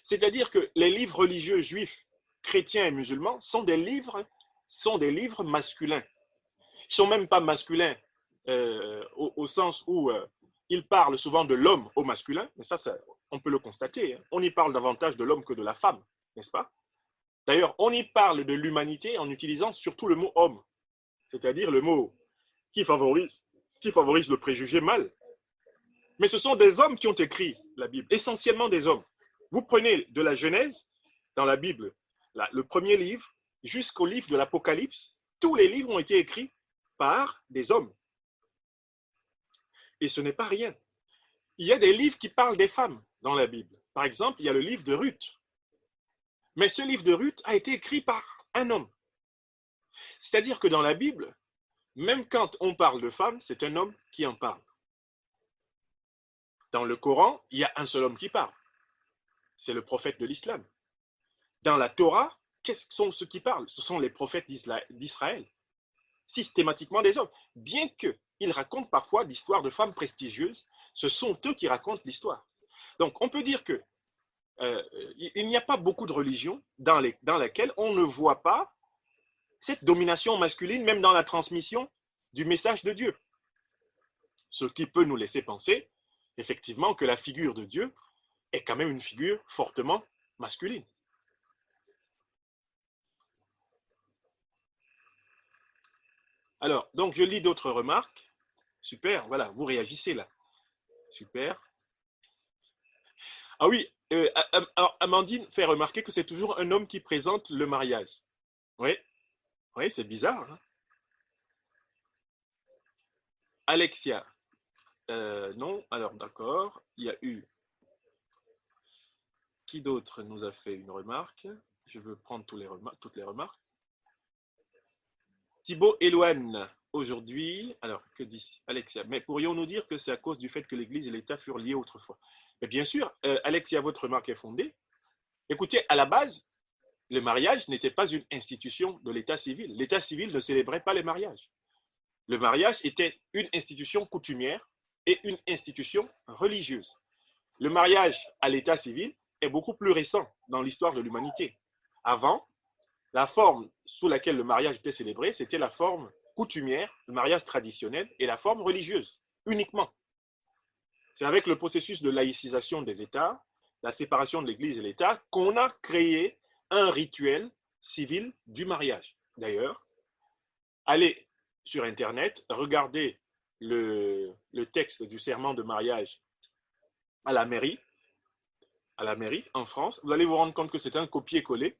S1: C'est-à-dire que les livres religieux juifs, chrétiens et musulmans sont des livres masculins. Ils ne sont même pas masculins au sens où ils parlent souvent de l'homme au masculin, mais ça, on peut le constater. Hein. On y parle davantage de l'homme que de la femme, n'est-ce pas? D'ailleurs, on y parle de l'humanité en utilisant surtout le mot homme, c'est-à-dire le mot qui favorise le préjugé mâle. Mais ce sont des hommes qui ont écrit la Bible, essentiellement des hommes. Vous prenez de la Genèse, dans la Bible, le premier livre, jusqu'au livre de l'Apocalypse, tous les livres ont été écrits par des hommes. Et ce n'est pas rien. Il y a des livres qui parlent des femmes dans la Bible. Par exemple, il y a le livre de Ruth. Mais ce livre de Ruth a été écrit par un homme. C'est-à-dire que dans la Bible, même quand on parle de femmes, c'est un homme qui en parle. Dans le Coran, il y a un seul homme qui parle. C'est le prophète de l'islam. Dans la Torah, qu'est-ce que sont ceux qui parlent? Ce sont les prophètes d'Israël. Systématiquement des hommes. Bien qu'ils racontent parfois l'histoire de femmes prestigieuses, ce sont eux qui racontent l'histoire. Donc on peut dire que il n'y a pas beaucoup de religions dans laquelle on ne voit pas cette domination masculine, même dans la transmission du message de Dieu. Ce qui peut nous laisser penser, effectivement, que la figure de Dieu est quand même une figure fortement masculine. Alors, donc je lis d'autres remarques. Super, voilà, vous réagissez là. Super. Ah oui, alors Amandine fait remarquer que c'est toujours un homme qui présente le mariage. Oui, oui, c'est bizarre. Hein. Alexia, non, alors d'accord. Il y a eu. Qui d'autre nous a fait une remarque? Je veux prendre toutes les remarques. Thibaut Eloane, aujourd'hui, alors que dit Alexia? Mais pourrions-nous dire que c'est à cause du fait que l'Église et l'État furent liés autrefois? Mais bien sûr, Alexia, votre remarque est fondée. Écoutez, à la base, le mariage n'était pas une institution de l'État civil. L'État civil ne célébrait pas les mariages. Le mariage était une institution coutumière et une institution religieuse. Le mariage à l'État civil est beaucoup plus récent dans l'histoire de l'humanité. Avant, la forme sous laquelle le mariage était célébré, c'était la forme coutumière, le mariage traditionnel, et la forme religieuse, uniquement. C'est avec le processus de laïcisation des États, la séparation de l'Église et l'État, qu'on a créé un rituel civil du mariage. D'ailleurs, allez sur Internet, regardez le texte du serment de mariage à la mairie en France, vous allez vous rendre compte que c'est un copier-coller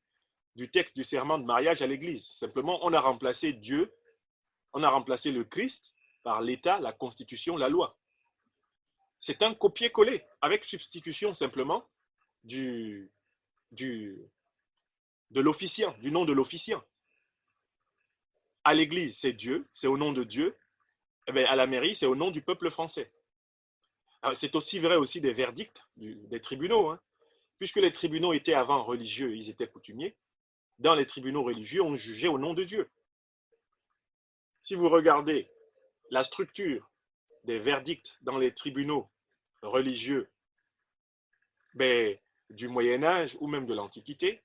S1: du texte du serment de mariage à l'Église. Simplement, on a remplacé Dieu, on a remplacé le Christ par l'État, la Constitution, la loi. C'est un copier-coller avec substitution simplement de l'officiant, du nom de l'officiant. À l'Église, c'est Dieu, c'est au nom de Dieu. Et bien, à la mairie, c'est au nom du peuple français. C'est aussi vrai aussi des verdicts des tribunaux. Hein. Puisque les tribunaux étaient avant religieux, ils étaient coutumiers. Dans les tribunaux religieux, on jugeait au nom de Dieu. Si vous regardez la structure des verdicts dans les tribunaux religieux du Moyen-Âge ou même de l'Antiquité,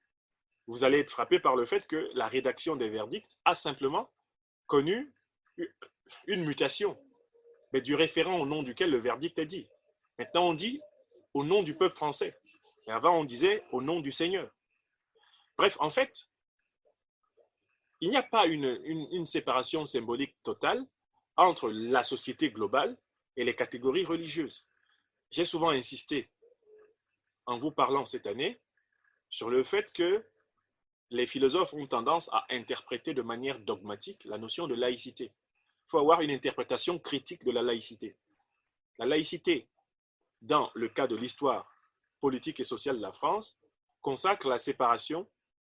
S1: vous allez être frappé par le fait que la rédaction des verdicts a simplement connu une mutation, mais du référent au nom duquel le verdict est dit. Maintenant, on dit au nom du peuple français. Et avant, on disait au nom du Seigneur. Bref, en fait, il n'y a pas une séparation symbolique totale entre la société globale et les catégories religieuses. J'ai souvent insisté, en vous parlant cette année, sur le fait que les philosophes ont tendance à interpréter de manière dogmatique la notion de laïcité. Il faut avoir une interprétation critique de la laïcité. La laïcité, dans le cas de l'histoire politique et sociale de la France, consacre la séparation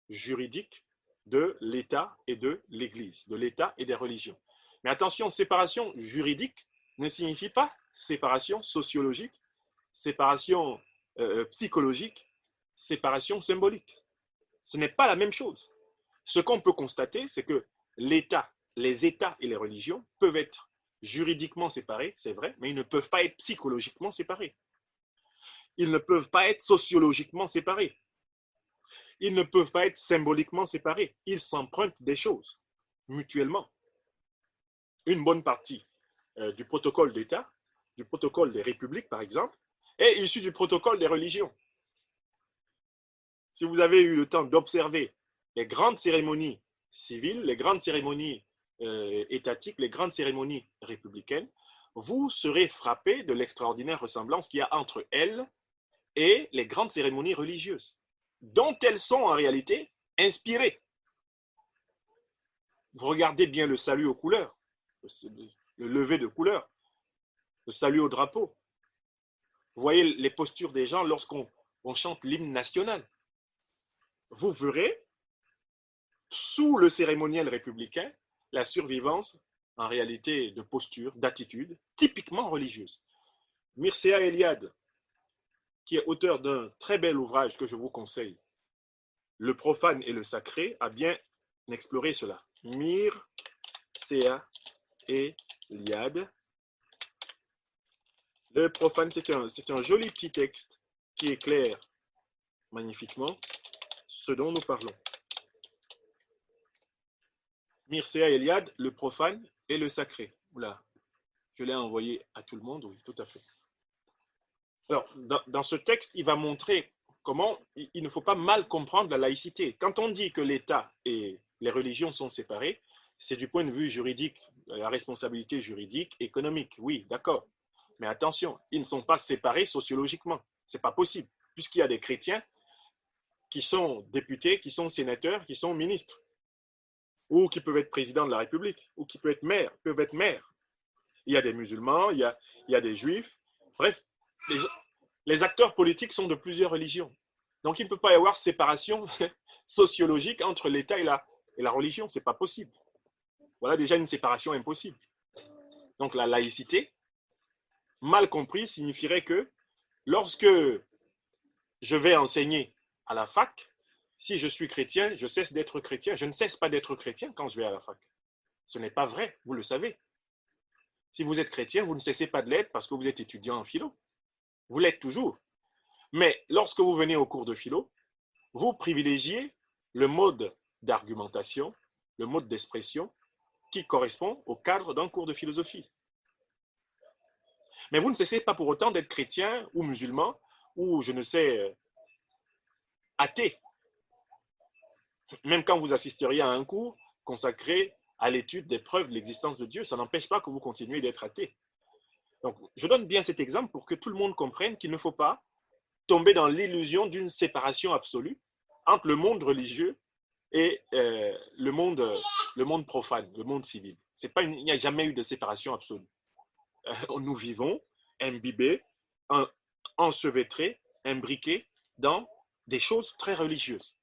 S1: juridique de l'État et de l'Église, de l'État et des religions. Mais attention, séparation juridique ne signifie pas séparation sociologique, séparation psychologique, séparation symbolique. Ce n'est pas la même chose. Ce qu'on peut constater, c'est que l'État, les États et les religions peuvent être juridiquement séparés, c'est vrai, mais ils ne peuvent pas être psychologiquement séparés. Ils ne peuvent pas être sociologiquement séparés. Ils ne peuvent pas être symboliquement séparés. Ils s'empruntent des choses mutuellement. Une bonne partie du protocole d'État, du protocole des républiques par exemple, est issue du protocole des religions. Si vous avez eu le temps d'observer les grandes cérémonies civiles, les grandes cérémonies étatiques, les grandes cérémonies républicaines, vous serez frappé de l'extraordinaire ressemblance qu'il y a entre elles et les grandes cérémonies religieuses, dont elles sont en réalité inspirées. Vous regardez bien le salut aux couleurs, le lever de couleurs, le salut au drapeau. Vous voyez les postures des gens lorsqu'on chante l'hymne national. Vous verrez, sous le cérémoniel républicain, la survivance, en réalité, de postures, d'attitudes, typiquement religieuses. Mircea Eliade, qui est auteur d'un très bel ouvrage que je vous conseille, Le profane et le sacré, a bien exploré cela. Mircea Eliade. Le profane, c'est un joli petit texte qui éclaire magnifiquement ce dont nous parlons. Mircea Eliade, le profane et le sacré. Oula, je l'ai envoyé à tout le monde, oui, tout à fait. Alors, dans ce texte, il va montrer comment il ne faut pas mal comprendre la laïcité. Quand on dit que l'État et les religions sont séparés, c'est du point de vue juridique, la responsabilité juridique, économique, oui, d'accord. Mais attention, ils ne sont pas séparés sociologiquement. Ce n'est pas possible, puisqu'il y a des chrétiens qui sont députés, qui sont sénateurs, qui sont ministres, ou qui peuvent être présidents de la République, ou qui peuvent être maires. Il y a des musulmans, il y a des juifs. Bref, les acteurs politiques sont de plusieurs religions. Donc, il ne peut pas y avoir séparation sociologique entre l'État et la religion. Ce n'est pas possible. Voilà déjà une séparation impossible. Donc, la laïcité, mal compris, signifierait que lorsque je vais enseigner à la fac, si je suis chrétien, je cesse d'être chrétien. Je ne cesse pas d'être chrétien quand je vais à la fac. Ce n'est pas vrai, vous le savez. Si vous êtes chrétien, vous ne cessez pas de l'être parce que vous êtes étudiant en philo. Vous l'êtes toujours. Mais lorsque vous venez au cours de philo, vous privilégiez le mode d'argumentation, le mode d'expression qui correspond au cadre d'un cours de philosophie. Mais vous ne cessez pas pour autant d'être chrétien ou musulman ou, je ne sais, athée. Même quand vous assisteriez à un cours consacré à l'étude des preuves de l'existence de Dieu, ça n'empêche pas que vous continuez d'être athée. Donc, je donne bien cet exemple pour que tout le monde comprenne qu'il ne faut pas tomber dans l'illusion d'une séparation absolue entre le monde religieux et le monde profane, le monde civil. Il n'y a jamais eu de séparation absolue. Nous vivons imbibés, enchevêtrés, imbriqués dans des choses très religieuses.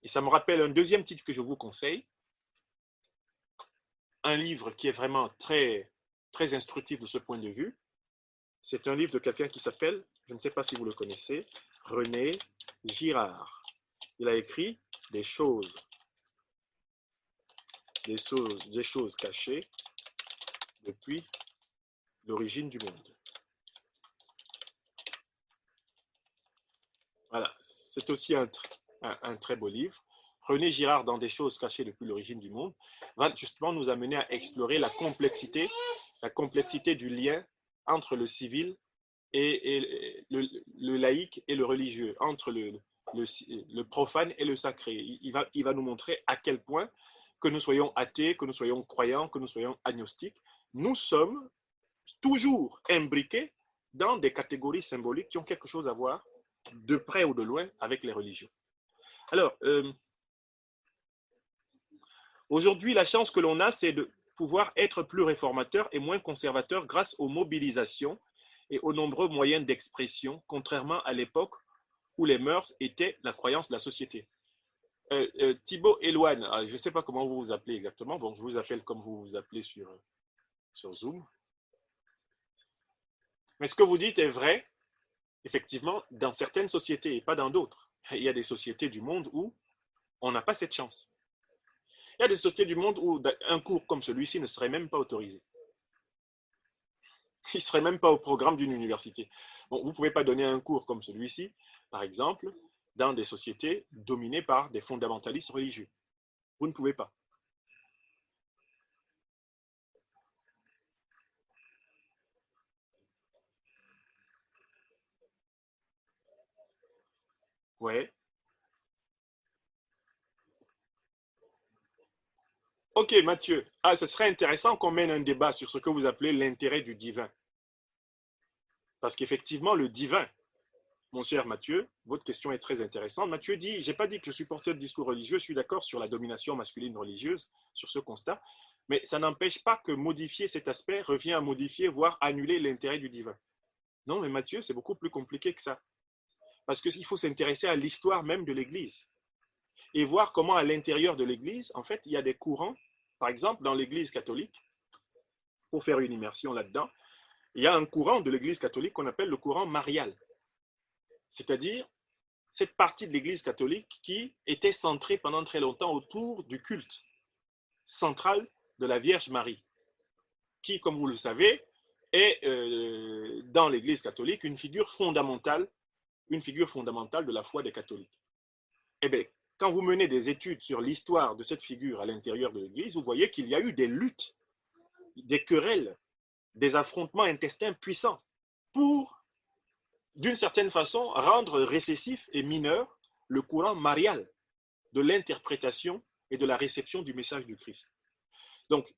S1: Et ça me rappelle un deuxième titre que je vous conseille, un livre qui est vraiment très, très instructif de ce point de vue. C'est un livre de quelqu'un qui s'appelle, je ne sais pas si vous le connaissez, René Girard. Il a écrit des choses cachées depuis l'origine du monde. Voilà, c'est aussi un très beau livre. René Girard, dans Des choses cachées depuis l'origine du monde, va justement nous amener à explorer la complexité du lien entre le civil et le laïque et le religieux, entre le profane et le sacré. Il va nous montrer à quel point, que nous soyons athées, que nous soyons croyants, que nous soyons agnostiques, nous sommes toujours imbriqués dans des catégories symboliques qui ont quelque chose à voir, de près ou de loin, avec les religions. Alors, aujourd'hui, la chance que l'on a, c'est de pouvoir être plus réformateur et moins conservateur grâce aux mobilisations et aux nombreux moyens d'expression, contrairement à l'époque ou les mœurs étaient la croyance de la société. Thibaut Elouane, je ne sais pas comment vous vous appelez exactement. Bon, je vous appelle comme vous vous appelez sur Zoom. Mais ce que vous dites est vrai, effectivement, dans certaines sociétés et pas dans d'autres. Il y a des sociétés du monde où on n'a pas cette chance. Il y a des sociétés du monde où un cours comme celui-ci ne serait même pas autorisé. Il ne serait même pas au programme d'une université. Bon, vous ne pouvez pas donner un cours comme celui-ci, par exemple, dans des sociétés dominées par des fondamentalistes religieux. Vous ne pouvez pas. Ouais. Ok, Mathieu. Ah, ce serait intéressant qu'on mène un débat sur ce que vous appelez l'intérêt du divin. Parce qu'effectivement, le divin, mon cher Mathieu, votre question est très intéressante. Mathieu dit, je n'ai pas dit que je suis porteur de discours religieux, je suis d'accord sur la domination masculine religieuse, sur ce constat, mais ça n'empêche pas que modifier cet aspect revient à modifier, voire annuler l'intérêt du divin. Non, mais Mathieu, c'est beaucoup plus compliqué que ça. Parce qu'il faut s'intéresser à l'histoire même de l'Église et voir comment à l'intérieur de l'Église, en fait, il y a des courants. Par exemple, dans l'Église catholique, pour faire une immersion là-dedans, il y a un courant de l'Église catholique qu'on appelle le courant marial. C'est-à-dire cette partie de l'Église catholique qui était centrée pendant très longtemps autour du culte central de la Vierge Marie, qui, comme vous le savez, est dans l'Église catholique une figure fondamentale de la foi des catholiques. Eh bien, quand vous menez des études sur l'histoire de cette figure à l'intérieur de l'Église, vous voyez qu'il y a eu des luttes, des querelles, des affrontements intestins puissants pour, d'une certaine façon, rendre récessif et mineur le courant marial de l'interprétation et de la réception du message du Christ. Donc,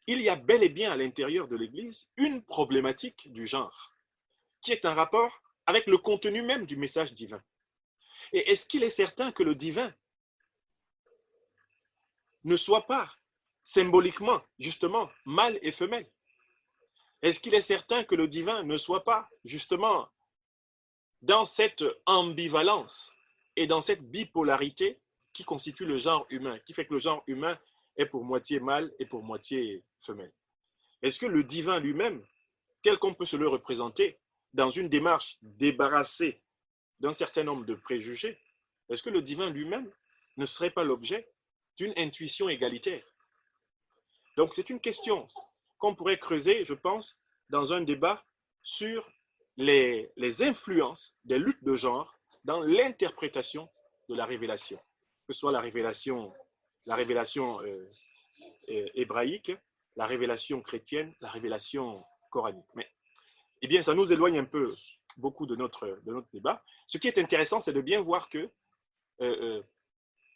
S1: il y a bel et bien à l'intérieur de l'Église une problématique du genre, qui est un rapport avec le contenu même du message divin. Et est-ce qu'il est certain que le divin ne soit pas symboliquement, justement, mâle et femelle? Est-ce qu'il est certain que le divin ne soit pas, justement, dans cette ambivalence et dans cette bipolarité qui constitue le genre humain, qui fait que le genre humain est pour moitié mâle et pour moitié femelle? Est-ce que le divin lui-même, tel qu'on peut se le représenter, dans une démarche débarrassée d'un certain nombre de préjugés, est-ce que le divin lui-même ne serait pas l'objet d'une intuition égalitaire? Donc c'est une question qu'on pourrait creuser, je pense, dans un débat sur les influences des luttes de genre dans l'interprétation de la révélation, que ce soit la révélation hébraïque, la révélation chrétienne, la révélation coranique. Mais, eh bien, ça nous éloigne un peu beaucoup de notre débat. Ce qui est intéressant, c'est de bien voir que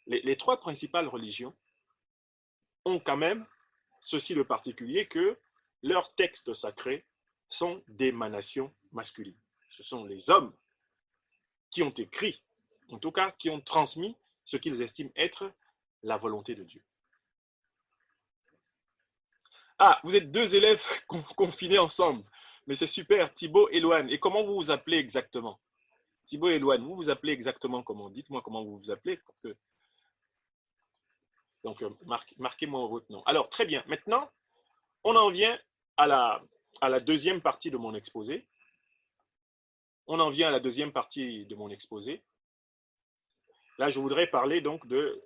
S1: les trois principales religions ont quand même ceci de particulier que leurs textes sacrés sont d'émanation masculine. Ce sont les hommes qui ont écrit, en tout cas qui ont transmis ce qu'ils estiment être la volonté de Dieu. Ah, vous êtes deux élèves confinés ensemble. Mais c'est super, Thibaut et Loane. Et comment vous vous appelez exactement? Thibaut et Loane, vous vous appelez exactement comment? Dites-moi comment vous vous appelez. Parce que... Donc, marquez-moi votre nom. Alors, très bien. Maintenant, on en vient à la deuxième partie de mon exposé. Là, je voudrais parler donc de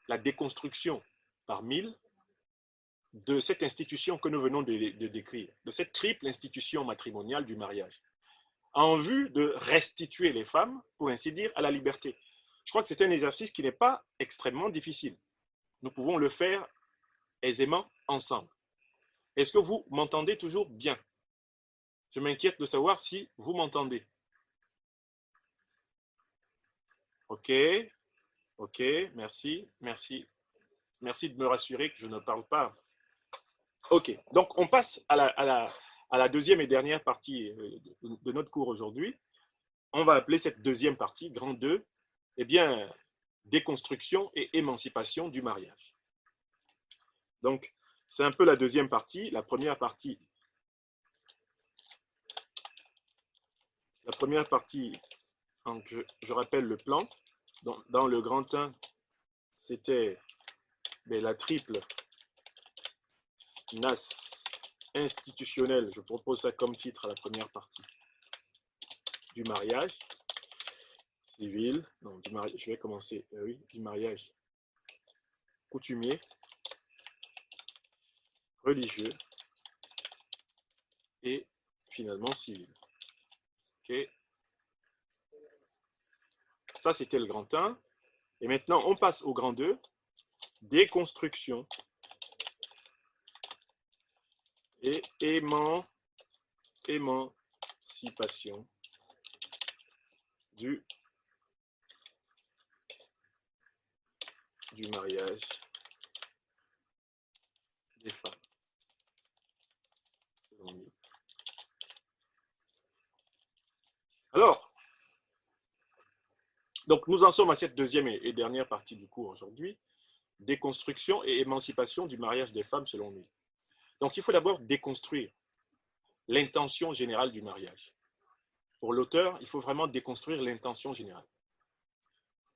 S1: la déconstruction par mille de cette institution que nous venons de décrire, de cette triple institution matrimoniale du mariage, en vue de restituer les femmes, pour ainsi dire, à la liberté. Je crois que c'est un exercice qui n'est pas extrêmement difficile. Nous pouvons le faire aisément ensemble. Est-ce que vous m'entendez toujours bien? Je m'inquiète de savoir si vous m'entendez. Ok, ok, merci, merci. Merci de me rassurer que je ne parle pas. Ok, donc on passe à la deuxième et dernière partie de notre cours aujourd'hui. On va appeler cette deuxième partie, grand 2, eh bien, déconstruction et émancipation du mariage. Donc, c'est un peu la deuxième partie. La première partie Donc, je rappelle le plan. Dans le grand 1, c'était la triple NAS institutionnelle. Je propose ça comme titre à la première partie. Du mariage civil. Non, je vais commencer. Oui, du mariage coutumier, religieux et finalement civil. Ok. Ça, c'était le grand 1. Et maintenant, on passe au grand 2. Déconstruction et émancipation du mariage des femmes. Alors, donc nous en sommes à cette deuxième et dernière partie du cours aujourd'hui. Déconstruction et émancipation du mariage des femmes selon Mill. Donc il faut d'abord déconstruire l'intention générale du mariage. Pour l'auteur, il faut vraiment déconstruire l'intention générale.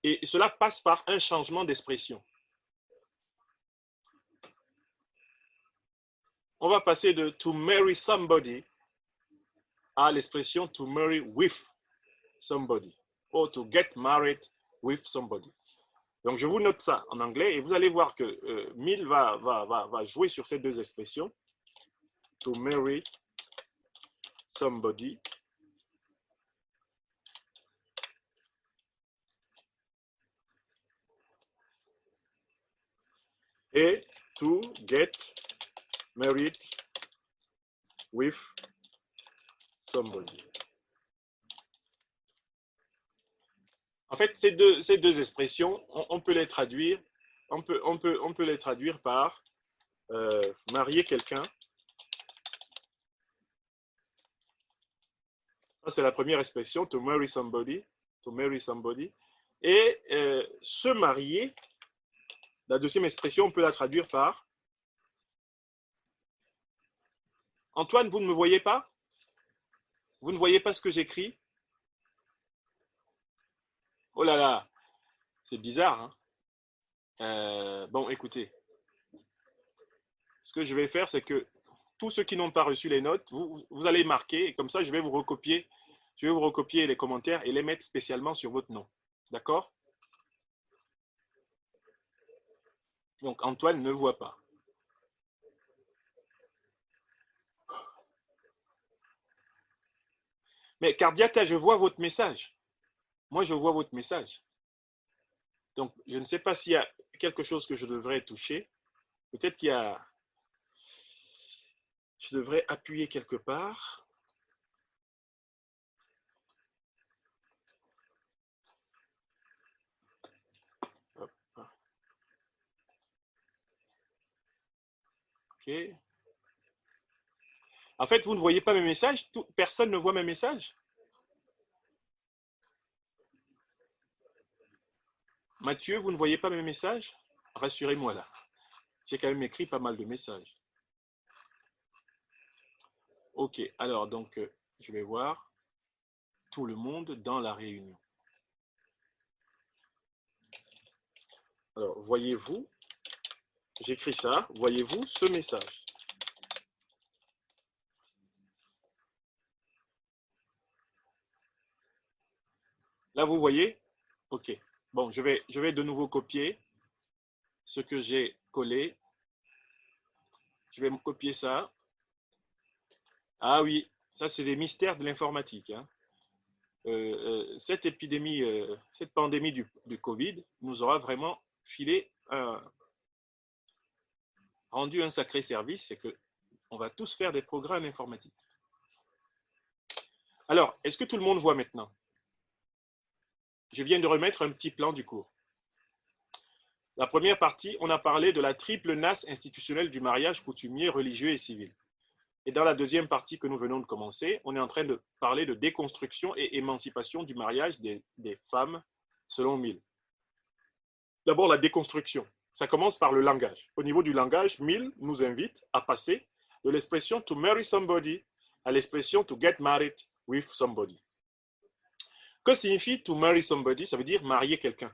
S1: Et cela passe par un changement d'expression. On va passer de to marry somebody à l'expression to marry with somebody or to get married with somebody. Donc, je vous note ça en anglais et vous allez voir que Mill va jouer sur ces deux expressions. To marry somebody et to get married with somebody. En fait, ces deux expressions, on peut les traduire, on peut les traduire par marier quelqu'un. Ça, c'est la première expression, to marry somebody. To marry somebody. Et se marier, la deuxième expression, on peut la traduire par Antoine, vous ne me voyez pas? Vous ne voyez pas ce que j'écris? Oh là là, c'est bizarre. Hein? Bon, écoutez. Ce que je vais faire, c'est que tous ceux qui n'ont pas reçu les notes, vous allez marquer, et comme ça, je vais vous recopier les commentaires et les mettre spécialement sur votre nom. D'accord? Donc, Antoine ne voit pas. Mais Cardiata, je vois votre message. Moi, je vois votre message. Donc, je ne sais pas s'il y a quelque chose que je devrais toucher. Peut-être qu'il y a... Je devrais appuyer quelque part. Hop. OK. En fait, vous ne voyez pas mes messages? Personne ne voit mes messages? Mathieu, vous ne voyez pas mes messages? Rassurez-moi là. J'ai quand même écrit pas mal de messages. Ok, alors donc je vais voir tout le monde dans la réunion. Alors, voyez-vous, j'écris ça, voyez-vous ce message? Là, vous voyez? Ok. Bon, je vais de nouveau copier ce que j'ai collé. Je vais me copier ça. Ah oui, ça c'est des mystères de l'informatique. Hein. Cette épidémie, cette pandémie du Covid nous aura vraiment rendu un sacré service, c'est qu'on va tous faire des programmes informatiques. Alors, est-ce que tout le monde voit maintenant? Je viens de remettre un petit plan du cours. La première partie, on a parlé de la triple NAS institutionnelle du mariage coutumier, religieux et civil. Et dans la deuxième partie que nous venons de commencer, on est en train de parler de déconstruction et émancipation du mariage des femmes selon Mill. D'abord, la déconstruction. Ça commence par le langage. Au niveau du langage, Mill nous invite à passer de l'expression to marry somebody à l'expression to get married with somebody. Que signifie to marry somebody? Ça veut dire marier quelqu'un.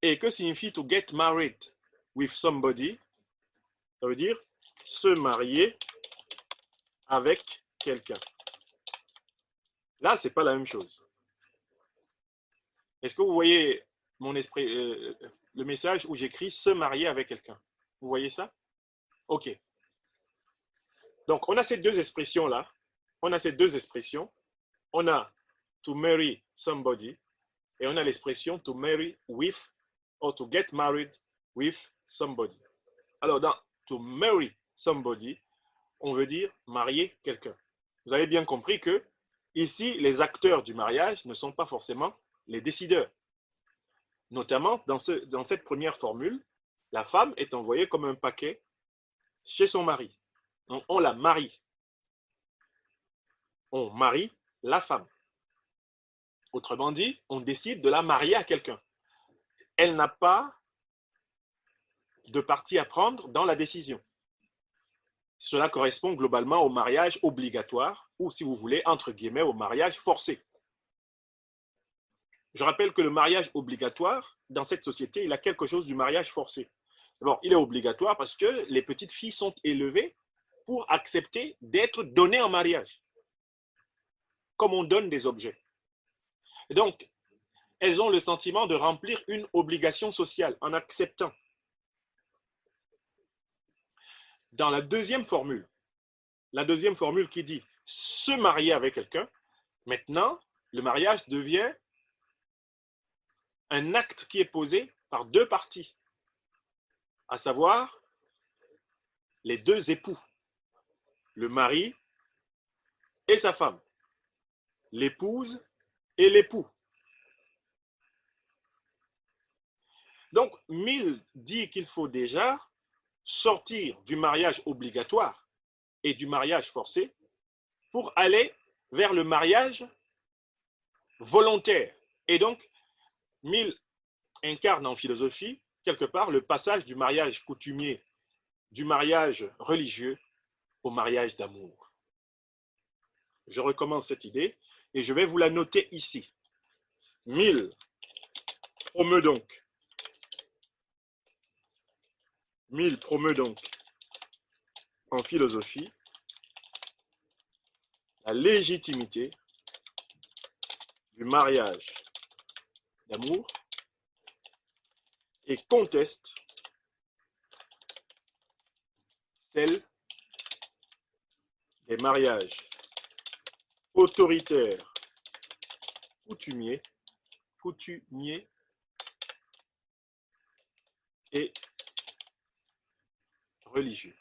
S1: Et que signifie to get married with somebody? Ça veut dire se marier avec quelqu'un. Là, ce n'est pas la même chose. Est-ce que vous voyez mon esprit, le message où j'écris se marier avec quelqu'un? Vous voyez ça? Ok. Donc, on a ces deux expressions-là. On a ces deux expressions. On a to marry somebody et on a l'expression to marry with or to get married with somebody. Alors, dans to marry somebody, on veut dire marier quelqu'un. Vous avez bien compris que ici, les acteurs du mariage ne sont pas forcément les décideurs. Notamment, dans cette première formule, la femme est envoyée comme un paquet chez son mari. Donc, on la marie. On marie la femme. Autrement dit, on décide de la marier à quelqu'un. Elle n'a pas de parti à prendre dans la décision. Cela correspond globalement au mariage obligatoire ou, si vous voulez, entre guillemets, au mariage forcé. Je rappelle que le mariage obligatoire, dans cette société, il a quelque chose du mariage forcé. D'abord, il est obligatoire parce que les petites filles sont élevées pour accepter d'être données en mariage, comme on donne des objets. Et donc, elles ont le sentiment de remplir une obligation sociale en acceptant. Dans la deuxième formule qui dit se marier avec quelqu'un, maintenant, le mariage devient un acte qui est posé par deux parties, à savoir les deux époux, le mari et sa femme, l'épouse et l'époux. Donc, Mill dit qu'il faut déjà sortir du mariage obligatoire et du mariage forcé pour aller vers le mariage volontaire. Et donc, Mill incarne en philosophie, quelque part, le passage du mariage coutumier, du mariage religieux au mariage d'amour. Je recommence cette idée et je vais vous la noter ici. Mill promeut donc en philosophie la légitimité du mariage d'amour et conteste celle des mariages autoritaires, coutumiers et religieux.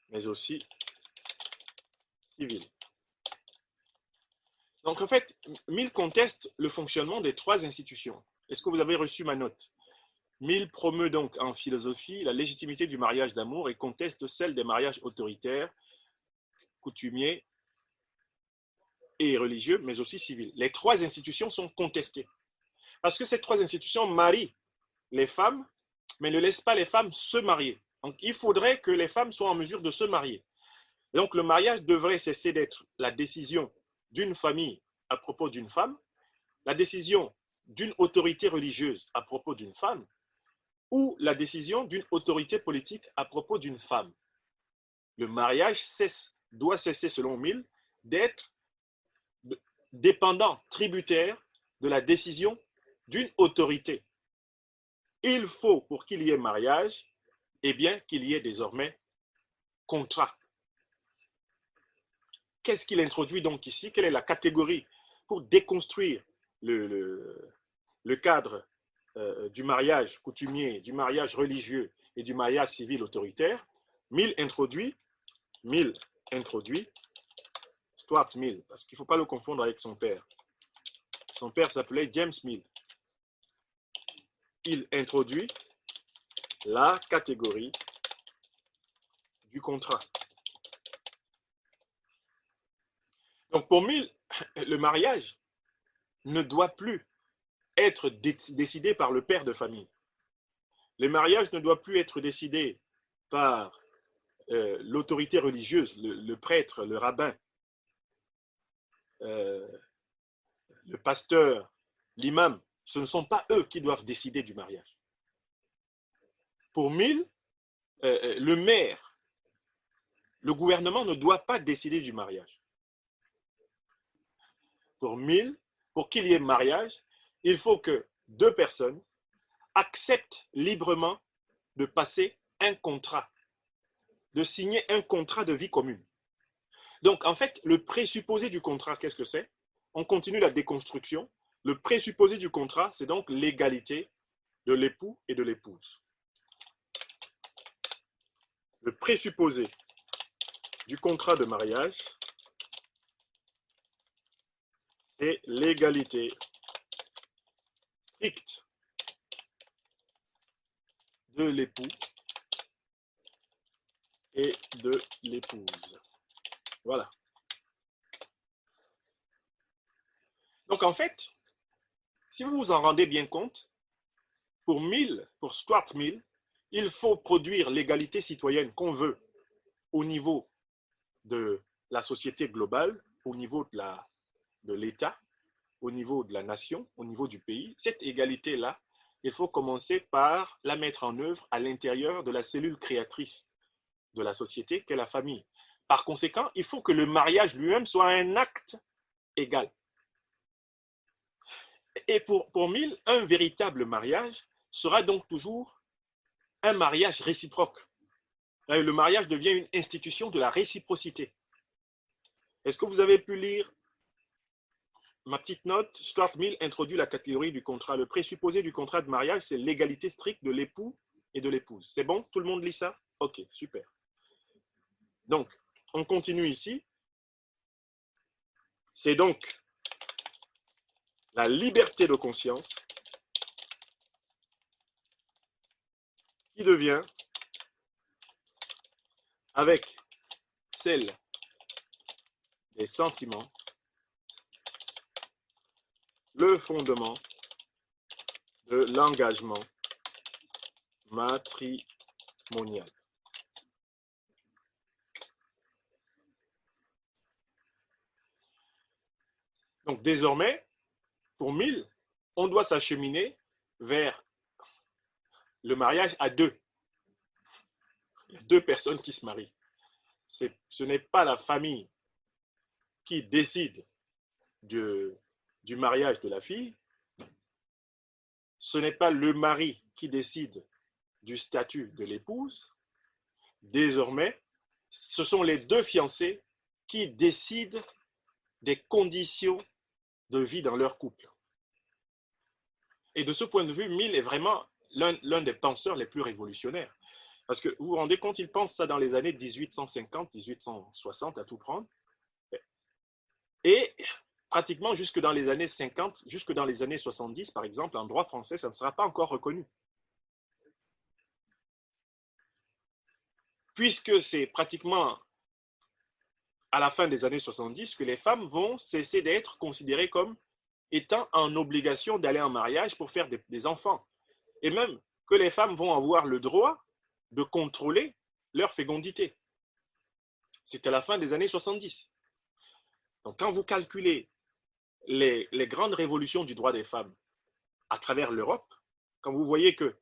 S1: Mais aussi civils. Donc en fait, Mill conteste le fonctionnement des trois institutions. Est-ce que vous avez reçu ma note? Mill promeut donc en philosophie la légitimité du mariage d'amour et conteste celle des mariages autoritaires, coutumiers et religieux, mais aussi civils. Les trois institutions sont contestées. Parce que ces trois institutions marient les femmes, mais ne laissent pas les femmes se marier. Donc il faudrait que les femmes soient en mesure de se marier. Donc le mariage devrait cesser d'être la décision d'une famille à propos d'une femme, la décision d'une autorité religieuse à propos d'une femme, ou la décision d'une autorité politique à propos d'une femme. Le mariage doit cesser, selon Mill, d'être dépendant, tributaire de la décision d'une autorité. Il faut, pour qu'il y ait mariage, eh bien, qu'il y ait désormais contrat. Qu'est-ce qu'il introduit donc ici? Quelle est la catégorie pour déconstruire le cadre du mariage coutumier, du mariage religieux et du mariage civil autoritaire? Mill introduit Stuart Mill, parce qu'il ne faut pas le confondre avec son père. Son père s'appelait James Mill. Il introduit la catégorie du contrat. Donc pour Mill, le mariage ne doit plus être décidé par le père de famille. Le mariage ne doit plus être décidé par l'autorité religieuse, le prêtre, le rabbin, le pasteur, l'imam, ce ne sont pas eux qui doivent décider du mariage. Pour Mill, le maire, le gouvernement ne doit pas décider du mariage. Pour Mill, pour qu'il y ait mariage, il faut que deux personnes acceptent librement de passer un contrat, de signer un contrat de vie commune. Donc, en fait, le présupposé du contrat, qu'est-ce que c'est? On continue la déconstruction. Le présupposé du contrat, c'est donc l'égalité de l'époux et de l'épouse. Le présupposé du contrat de mariage, c'est l'égalité stricte de l'époux et de l'épouse. Voilà. Donc, en fait, si vous vous en rendez bien compte, pour Stuart Mill, il faut produire l'égalité citoyenne qu'on veut au niveau de la société globale, au niveau de l'État, au niveau de la nation, au niveau du pays. Cette égalité-là, il faut commencer par la mettre en œuvre à l'intérieur de la cellule créatrice de la société qu'est la famille. Par conséquent, il faut que le mariage lui-même soit un acte égal. Et pour Mill, un véritable mariage sera donc toujours un mariage réciproque. Le mariage devient une institution de la réciprocité. Est-ce que vous avez pu lire ma petite note? Stuart Mill introduit la catégorie du contrat. Le présupposé du contrat de mariage, c'est l'égalité stricte de l'époux et de l'épouse. C'est bon? Tout le monde lit ça? Ok, super. Donc, on continue ici. C'est donc la liberté de conscience qui devient, avec celle des sentiments, le fondement de l'engagement matrimonial. Donc désormais, pour Mill, on doit s'acheminer vers le mariage à deux. Il y a deux personnes qui se marient. Ce n'est pas la famille qui décide du mariage de la fille. Ce n'est pas le mari qui décide du statut de l'épouse. Désormais, ce sont les deux fiancés qui décident des conditions de vie dans leur couple. Et de ce point de vue, Mill est vraiment l'un des penseurs les plus révolutionnaires. Parce que vous vous rendez compte, il pense ça dans les années 1850, 1860 à tout prendre. Et pratiquement jusque dans les années 50, jusque dans les années 70, par exemple, en droit français, ça ne sera pas encore reconnu. Puisque c'est pratiquement à la fin des années 70 que les femmes vont cesser d'être considérées comme étant en obligation d'aller en mariage pour faire des enfants. Et même que les femmes vont avoir le droit de contrôler leur fécondité. C'est à la fin des années 70. Donc quand vous calculez les grandes révolutions du droit des femmes à travers l'Europe, quand vous voyez que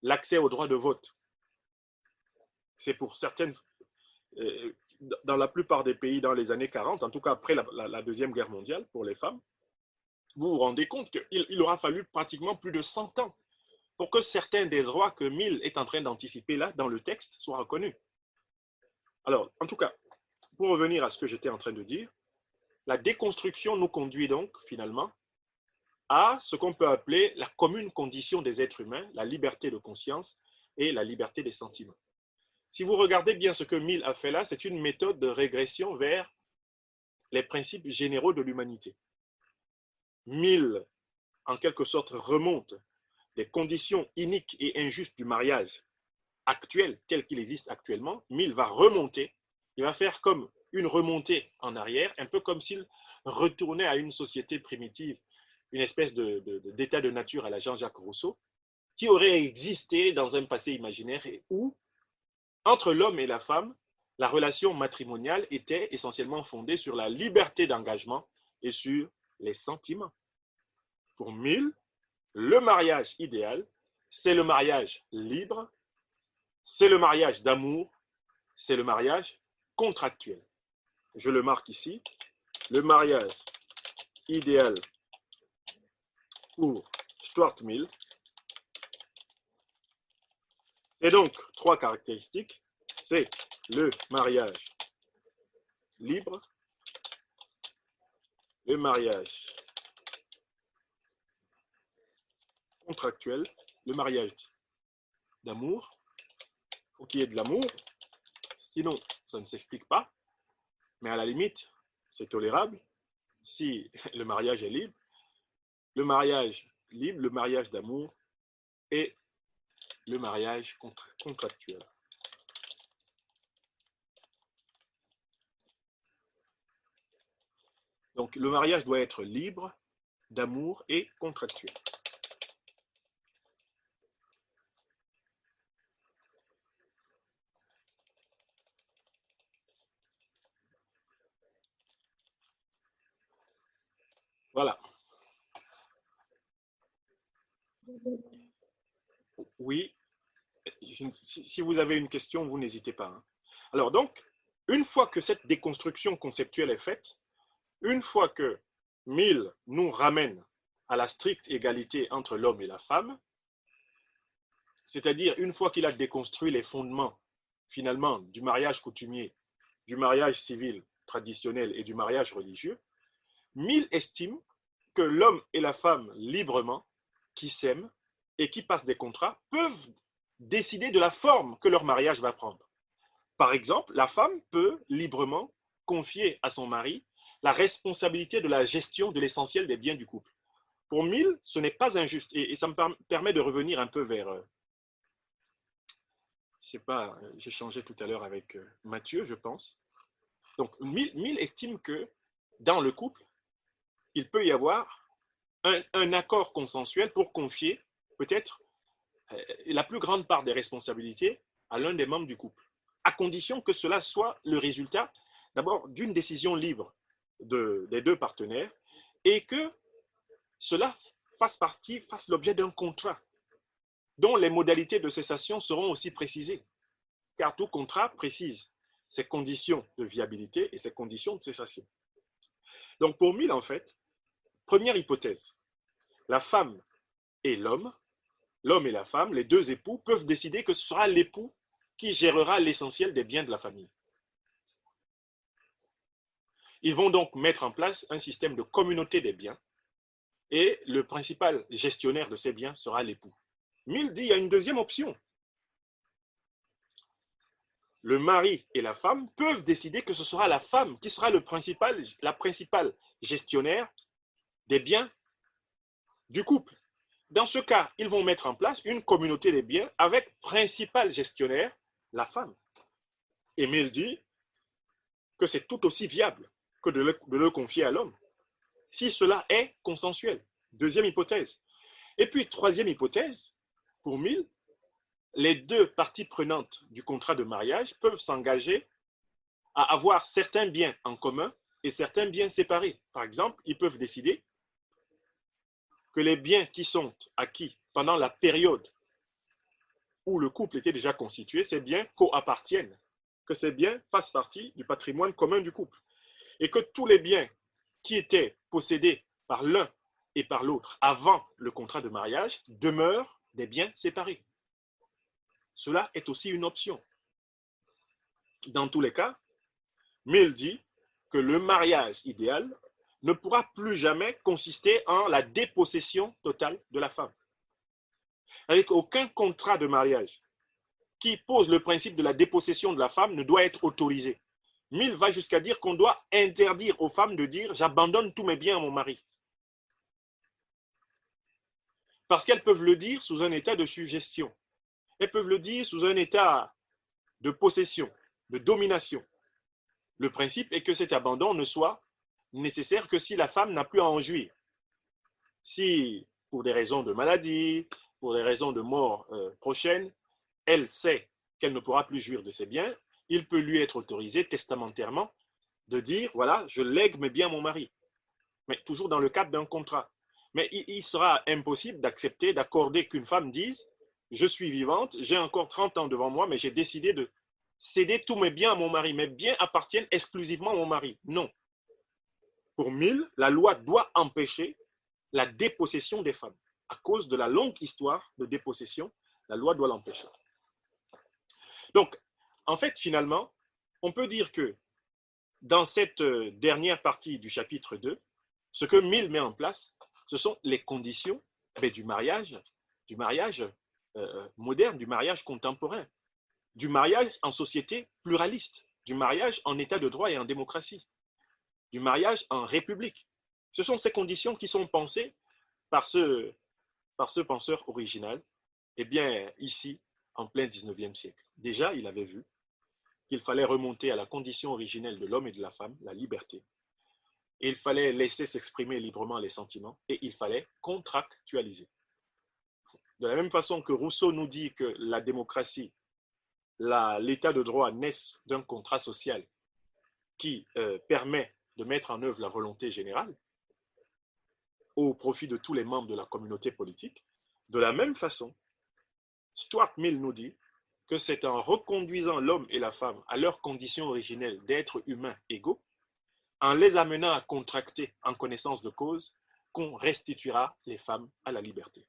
S1: l'accès au droit de vote, c'est pour certaines, dans la plupart des pays dans les années 40, en tout cas après la Deuxième Guerre mondiale pour les femmes, vous vous rendez compte qu'il aura fallu pratiquement plus de 100 ans pour que certains des droits que Mill est en train d'anticiper là, dans le texte, soient reconnus. Alors, en tout cas, pour revenir à ce que j'étais en train de dire, la déconstruction nous conduit donc, finalement, à ce qu'on peut appeler la commune condition des êtres humains, la liberté de conscience et la liberté des sentiments. Si vous regardez bien ce que Mill a fait là, c'est une méthode de régression vers les principes généraux de l'humanité. Mill, en quelque sorte, remonte des conditions iniques et injustes du mariage actuel, tel qu'il existe actuellement. Mill va remonter, il va faire comme une remontée en arrière, un peu comme s'il retournait à une société primitive, une espèce d'état de nature à la Jean-Jacques Rousseau, qui aurait existé dans un passé imaginaire et où, entre l'homme et la femme, la relation matrimoniale était essentiellement fondée sur la liberté d'engagement et sur les sentiments. Pour Mill, le mariage idéal, c'est le mariage libre, c'est le mariage d'amour, c'est le mariage contractuel. Je le marque ici. Le mariage idéal pour Stuart Mill, c'est donc trois caractéristiques. C'est le mariage libre, le mariage contractuel, le mariage d'amour, faut qu'il y ait de l'amour, sinon ça ne s'explique pas, mais à la limite, c'est tolérable si le mariage est libre, le mariage d'amour et le mariage contractuel. Donc le mariage doit être libre, d'amour et contractuel. Voilà. Oui, si vous avez une question, vous n'hésitez pas. Hein. Alors donc, une fois que cette déconstruction conceptuelle est faite, une fois que Mill nous ramène à la stricte égalité entre l'homme et la femme, c'est-à-dire une fois qu'il a déconstruit les fondements finalement du mariage coutumier, du mariage civil traditionnel et du mariage religieux, Mill estime que l'homme et la femme librement, qui s'aiment et qui passent des contrats, peuvent décider de la forme que leur mariage va prendre. Par exemple, la femme peut librement confier à son mari la responsabilité de la gestion de l'essentiel des biens du couple. Pour Mill, ce n'est pas injuste. Et ça me permet de revenir un peu vers, je sais pas, j'ai changé tout à l'heure avec Mathieu, je pense. Donc, Mill estime que dans le couple, il peut y avoir un accord consensuel pour confier peut-être la plus grande part des responsabilités à l'un des membres du couple, à condition que cela soit le résultat d'abord d'une décision libre des deux partenaires et que cela fasse l'objet d'un contrat dont les modalités de cessation seront aussi précisées, car tout contrat précise ses conditions de viabilité et ses conditions de cessation. Donc pour Mill, en fait, première hypothèse, la femme et l'homme et la femme, les deux époux, peuvent décider que ce sera l'époux qui gérera l'essentiel des biens de la famille. Ils vont donc mettre en place un système de communauté des biens et le principal gestionnaire de ces biens sera l'époux. Mill dit qu'il y a une deuxième option. Le mari et la femme peuvent décider que ce sera la femme qui sera la principale gestionnaire des biens du couple. Dans ce cas, ils vont mettre en place une communauté des biens avec principal gestionnaire la femme. Et Mill dit que c'est tout aussi viable que de le confier à l'homme, si cela est consensuel. Deuxième hypothèse. Et puis, troisième hypothèse, pour Mill, les deux parties prenantes du contrat de mariage peuvent s'engager à avoir certains biens en commun et certains biens séparés. Par exemple, ils peuvent décider que les biens qui sont acquis pendant la période où le couple était déjà constitué, ces biens coappartiennent, que ces biens fassent partie du patrimoine commun du couple et que tous les biens qui étaient possédés par l'un et par l'autre avant le contrat de mariage demeurent des biens séparés. Cela est aussi une option. Dans tous les cas, Mill dit que le mariage idéal ne pourra plus jamais consister en la dépossession totale de la femme. Avec aucun contrat de mariage qui pose le principe de la dépossession de la femme ne doit être autorisé. Mill va jusqu'à dire qu'on doit interdire aux femmes de dire « j'abandonne tous mes biens à mon mari ». Parce qu'elles peuvent le dire sous un état de suggestion. Elles peuvent le dire sous un état de possession, de domination. Le principe est que cet abandon ne soit nécessaire que si la femme n'a plus à en jouir. Si, pour des raisons de maladie, pour des raisons de mort prochaine, elle sait qu'elle ne pourra plus jouir de ses biens, il peut lui être autorisé testamentairement de dire, voilà, je lègue mes biens à mon mari, mais toujours dans le cadre d'un contrat. Mais il sera impossible d'accepter, d'accorder qu'une femme dise, je suis vivante, j'ai encore 30 ans devant moi, mais j'ai décidé de céder tous mes biens à mon mari. Mes biens appartiennent exclusivement à mon mari. Non. Pour Mill, la loi doit empêcher la dépossession des femmes. À cause de la longue histoire de dépossession, la loi doit l'empêcher. Donc, en fait, finalement, on peut dire que dans cette dernière partie du chapitre 2, ce que Mill met en place, ce sont les conditions du mariage moderne, du mariage contemporain, du mariage en société pluraliste, du mariage en état de droit et en démocratie, du mariage en république. Ce sont ces conditions qui sont pensées par ce penseur original, eh bien, ici, en plein 19e siècle. Déjà, il avait vu qu'il fallait remonter à la condition originelle de l'homme et de la femme, la liberté. Et il fallait laisser s'exprimer librement les sentiments et il fallait contractualiser. De la même façon que Rousseau nous dit que la démocratie, l'état de droit naissent d'un contrat social qui permet de mettre en œuvre la volonté générale au profit de tous les membres de la communauté politique, de la même façon, Stuart Mill nous dit que c'est en reconduisant l'homme et la femme à leur condition originelle d'êtres humains égaux, en les amenant à contracter en connaissance de cause, qu'on restituera les femmes à la liberté.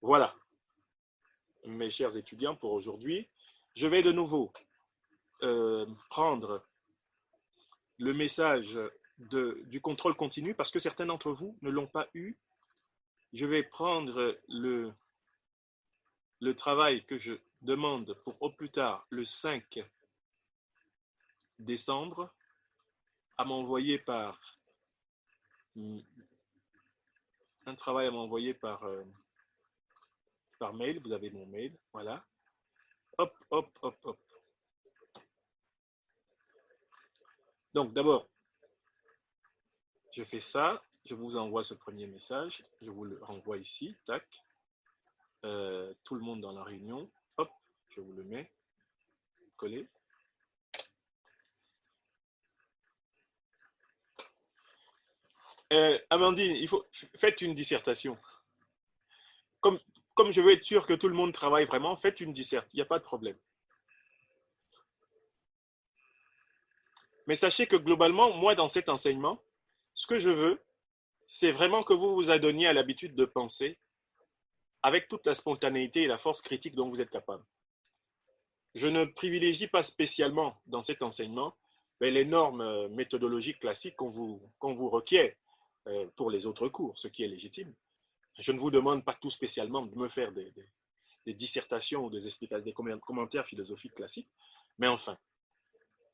S1: Voilà, mes chers étudiants, pour aujourd'hui. Je vais de nouveau prendre le message du contrôle continu parce que certains d'entre vous ne l'ont pas eu. Je vais prendre le travail que je demande pour au plus tard le 5 décembre à m'envoyer par un travail à m'envoyer par mail. Vous avez mon mail, voilà. Hop, hop, hop, hop. Donc d'abord, je fais ça, je vous envoie ce premier message, je vous le renvoie ici, tac. Tout le monde dans la réunion, hop, je vous le mets, collé. Amandine, faites une dissertation. Comme je veux être sûr que tout le monde travaille vraiment, faites une disserte, il n'y a pas de problème. Mais sachez que globalement, moi, dans cet enseignement, ce que je veux, c'est vraiment que vous vous adonniez à l'habitude de penser avec toute la spontanéité et la force critique dont vous êtes capable. Je ne privilégie pas spécialement dans cet enseignement les normes méthodologiques classiques qu'on vous requiert pour les autres cours, ce qui est légitime. Je ne vous demande pas tout spécialement de me faire des dissertations ou des commentaires philosophiques classiques, mais enfin,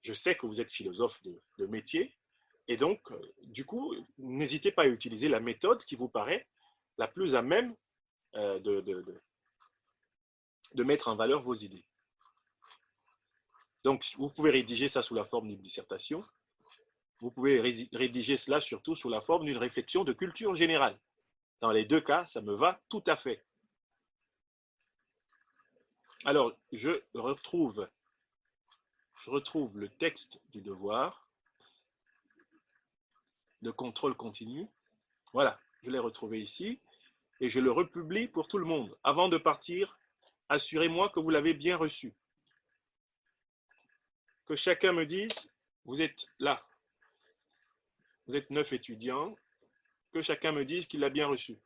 S1: je sais que vous êtes philosophe de métier, et donc, du coup, n'hésitez pas à utiliser la méthode qui vous paraît la plus à même de mettre en valeur vos idées. Donc, vous pouvez rédiger ça sous la forme d'une dissertation. Vous pouvez rédiger cela surtout sous la forme d'une réflexion de culture générale. Dans les deux cas, ça me va tout à fait. Alors, je retrouve le texte du devoir de contrôle continu. Voilà, je l'ai retrouvé ici et je le republie pour tout le monde. Avant de partir, assurez-moi que vous l'avez bien reçu. Que chacun me dise, vous êtes là. Vous êtes 9 étudiants. Que chacun me dise qu'il l'a bien reçu.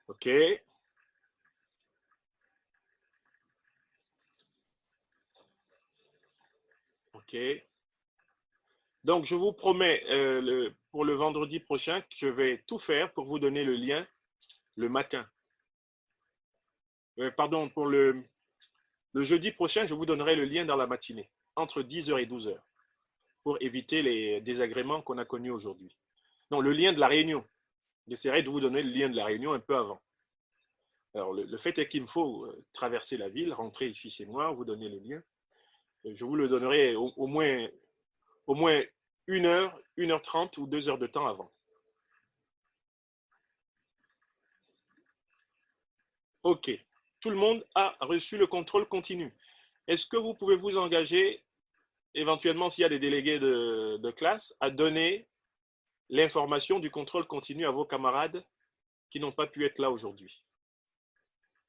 S1: OK. OK. Donc, je vous promets pour le vendredi prochain que je vais tout faire pour vous donner le lien le matin. Pardon, pour le jeudi prochain, je vous donnerai le lien dans la matinée, entre 10h et 12h, pour éviter les désagréments qu'on a connus aujourd'hui. Non, le lien de la réunion. J'essaierai de vous donner le lien de la réunion un peu avant. Alors, le fait est qu'il me faut traverser la ville, rentrer ici chez moi, vous donner le lien. Je vous le donnerai au moins 1h, 1h30 ou 2h de temps avant. OK. Tout le monde a reçu le contrôle continu. Est-ce que vous pouvez vous engager, éventuellement s'il y a des délégués de classe, à donner l'information du contrôle continu à vos camarades qui n'ont pas pu être là aujourd'hui?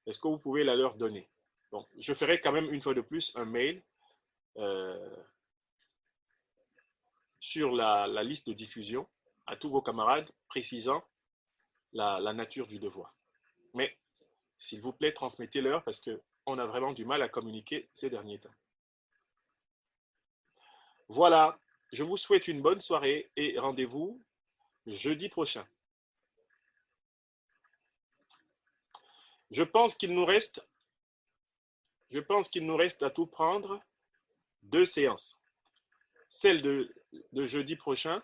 S1: Est-ce que vous pouvez la leur donner? Bon, je ferai quand même une fois de plus un mail euh, sur la liste de diffusion à tous vos camarades précisant la nature du devoir. Mais s'il vous plaît, transmettez-leur parce qu'on a vraiment du mal à communiquer ces derniers temps. Voilà, je vous souhaite une bonne soirée et rendez-vous jeudi prochain. Je pense qu'il nous reste à tout prendre 2 séances. Celle de jeudi prochain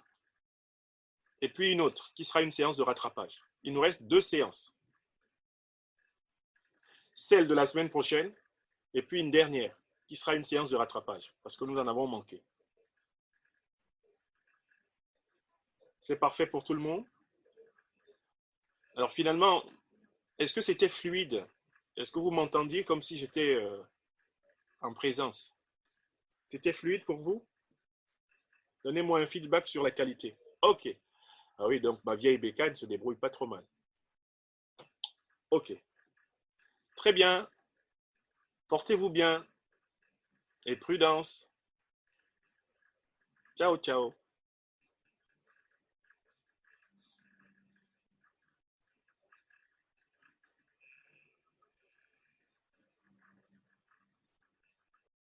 S1: et puis une autre qui sera une séance de rattrapage. Il nous reste 2 séances. Celle de la semaine prochaine et puis une dernière qui sera une séance de rattrapage parce que nous en avons manqué. C'est parfait pour tout le monde? Alors finalement, est-ce que c'était fluide? Est-ce que vous m'entendiez comme si j'étais en présence? C'était fluide pour vous? Donnez-moi un feedback sur la qualité. OK. Ah oui, donc ma vieille bécane se débrouille pas trop mal. OK. Très bien. Portez-vous bien et prudence. Ciao, ciao.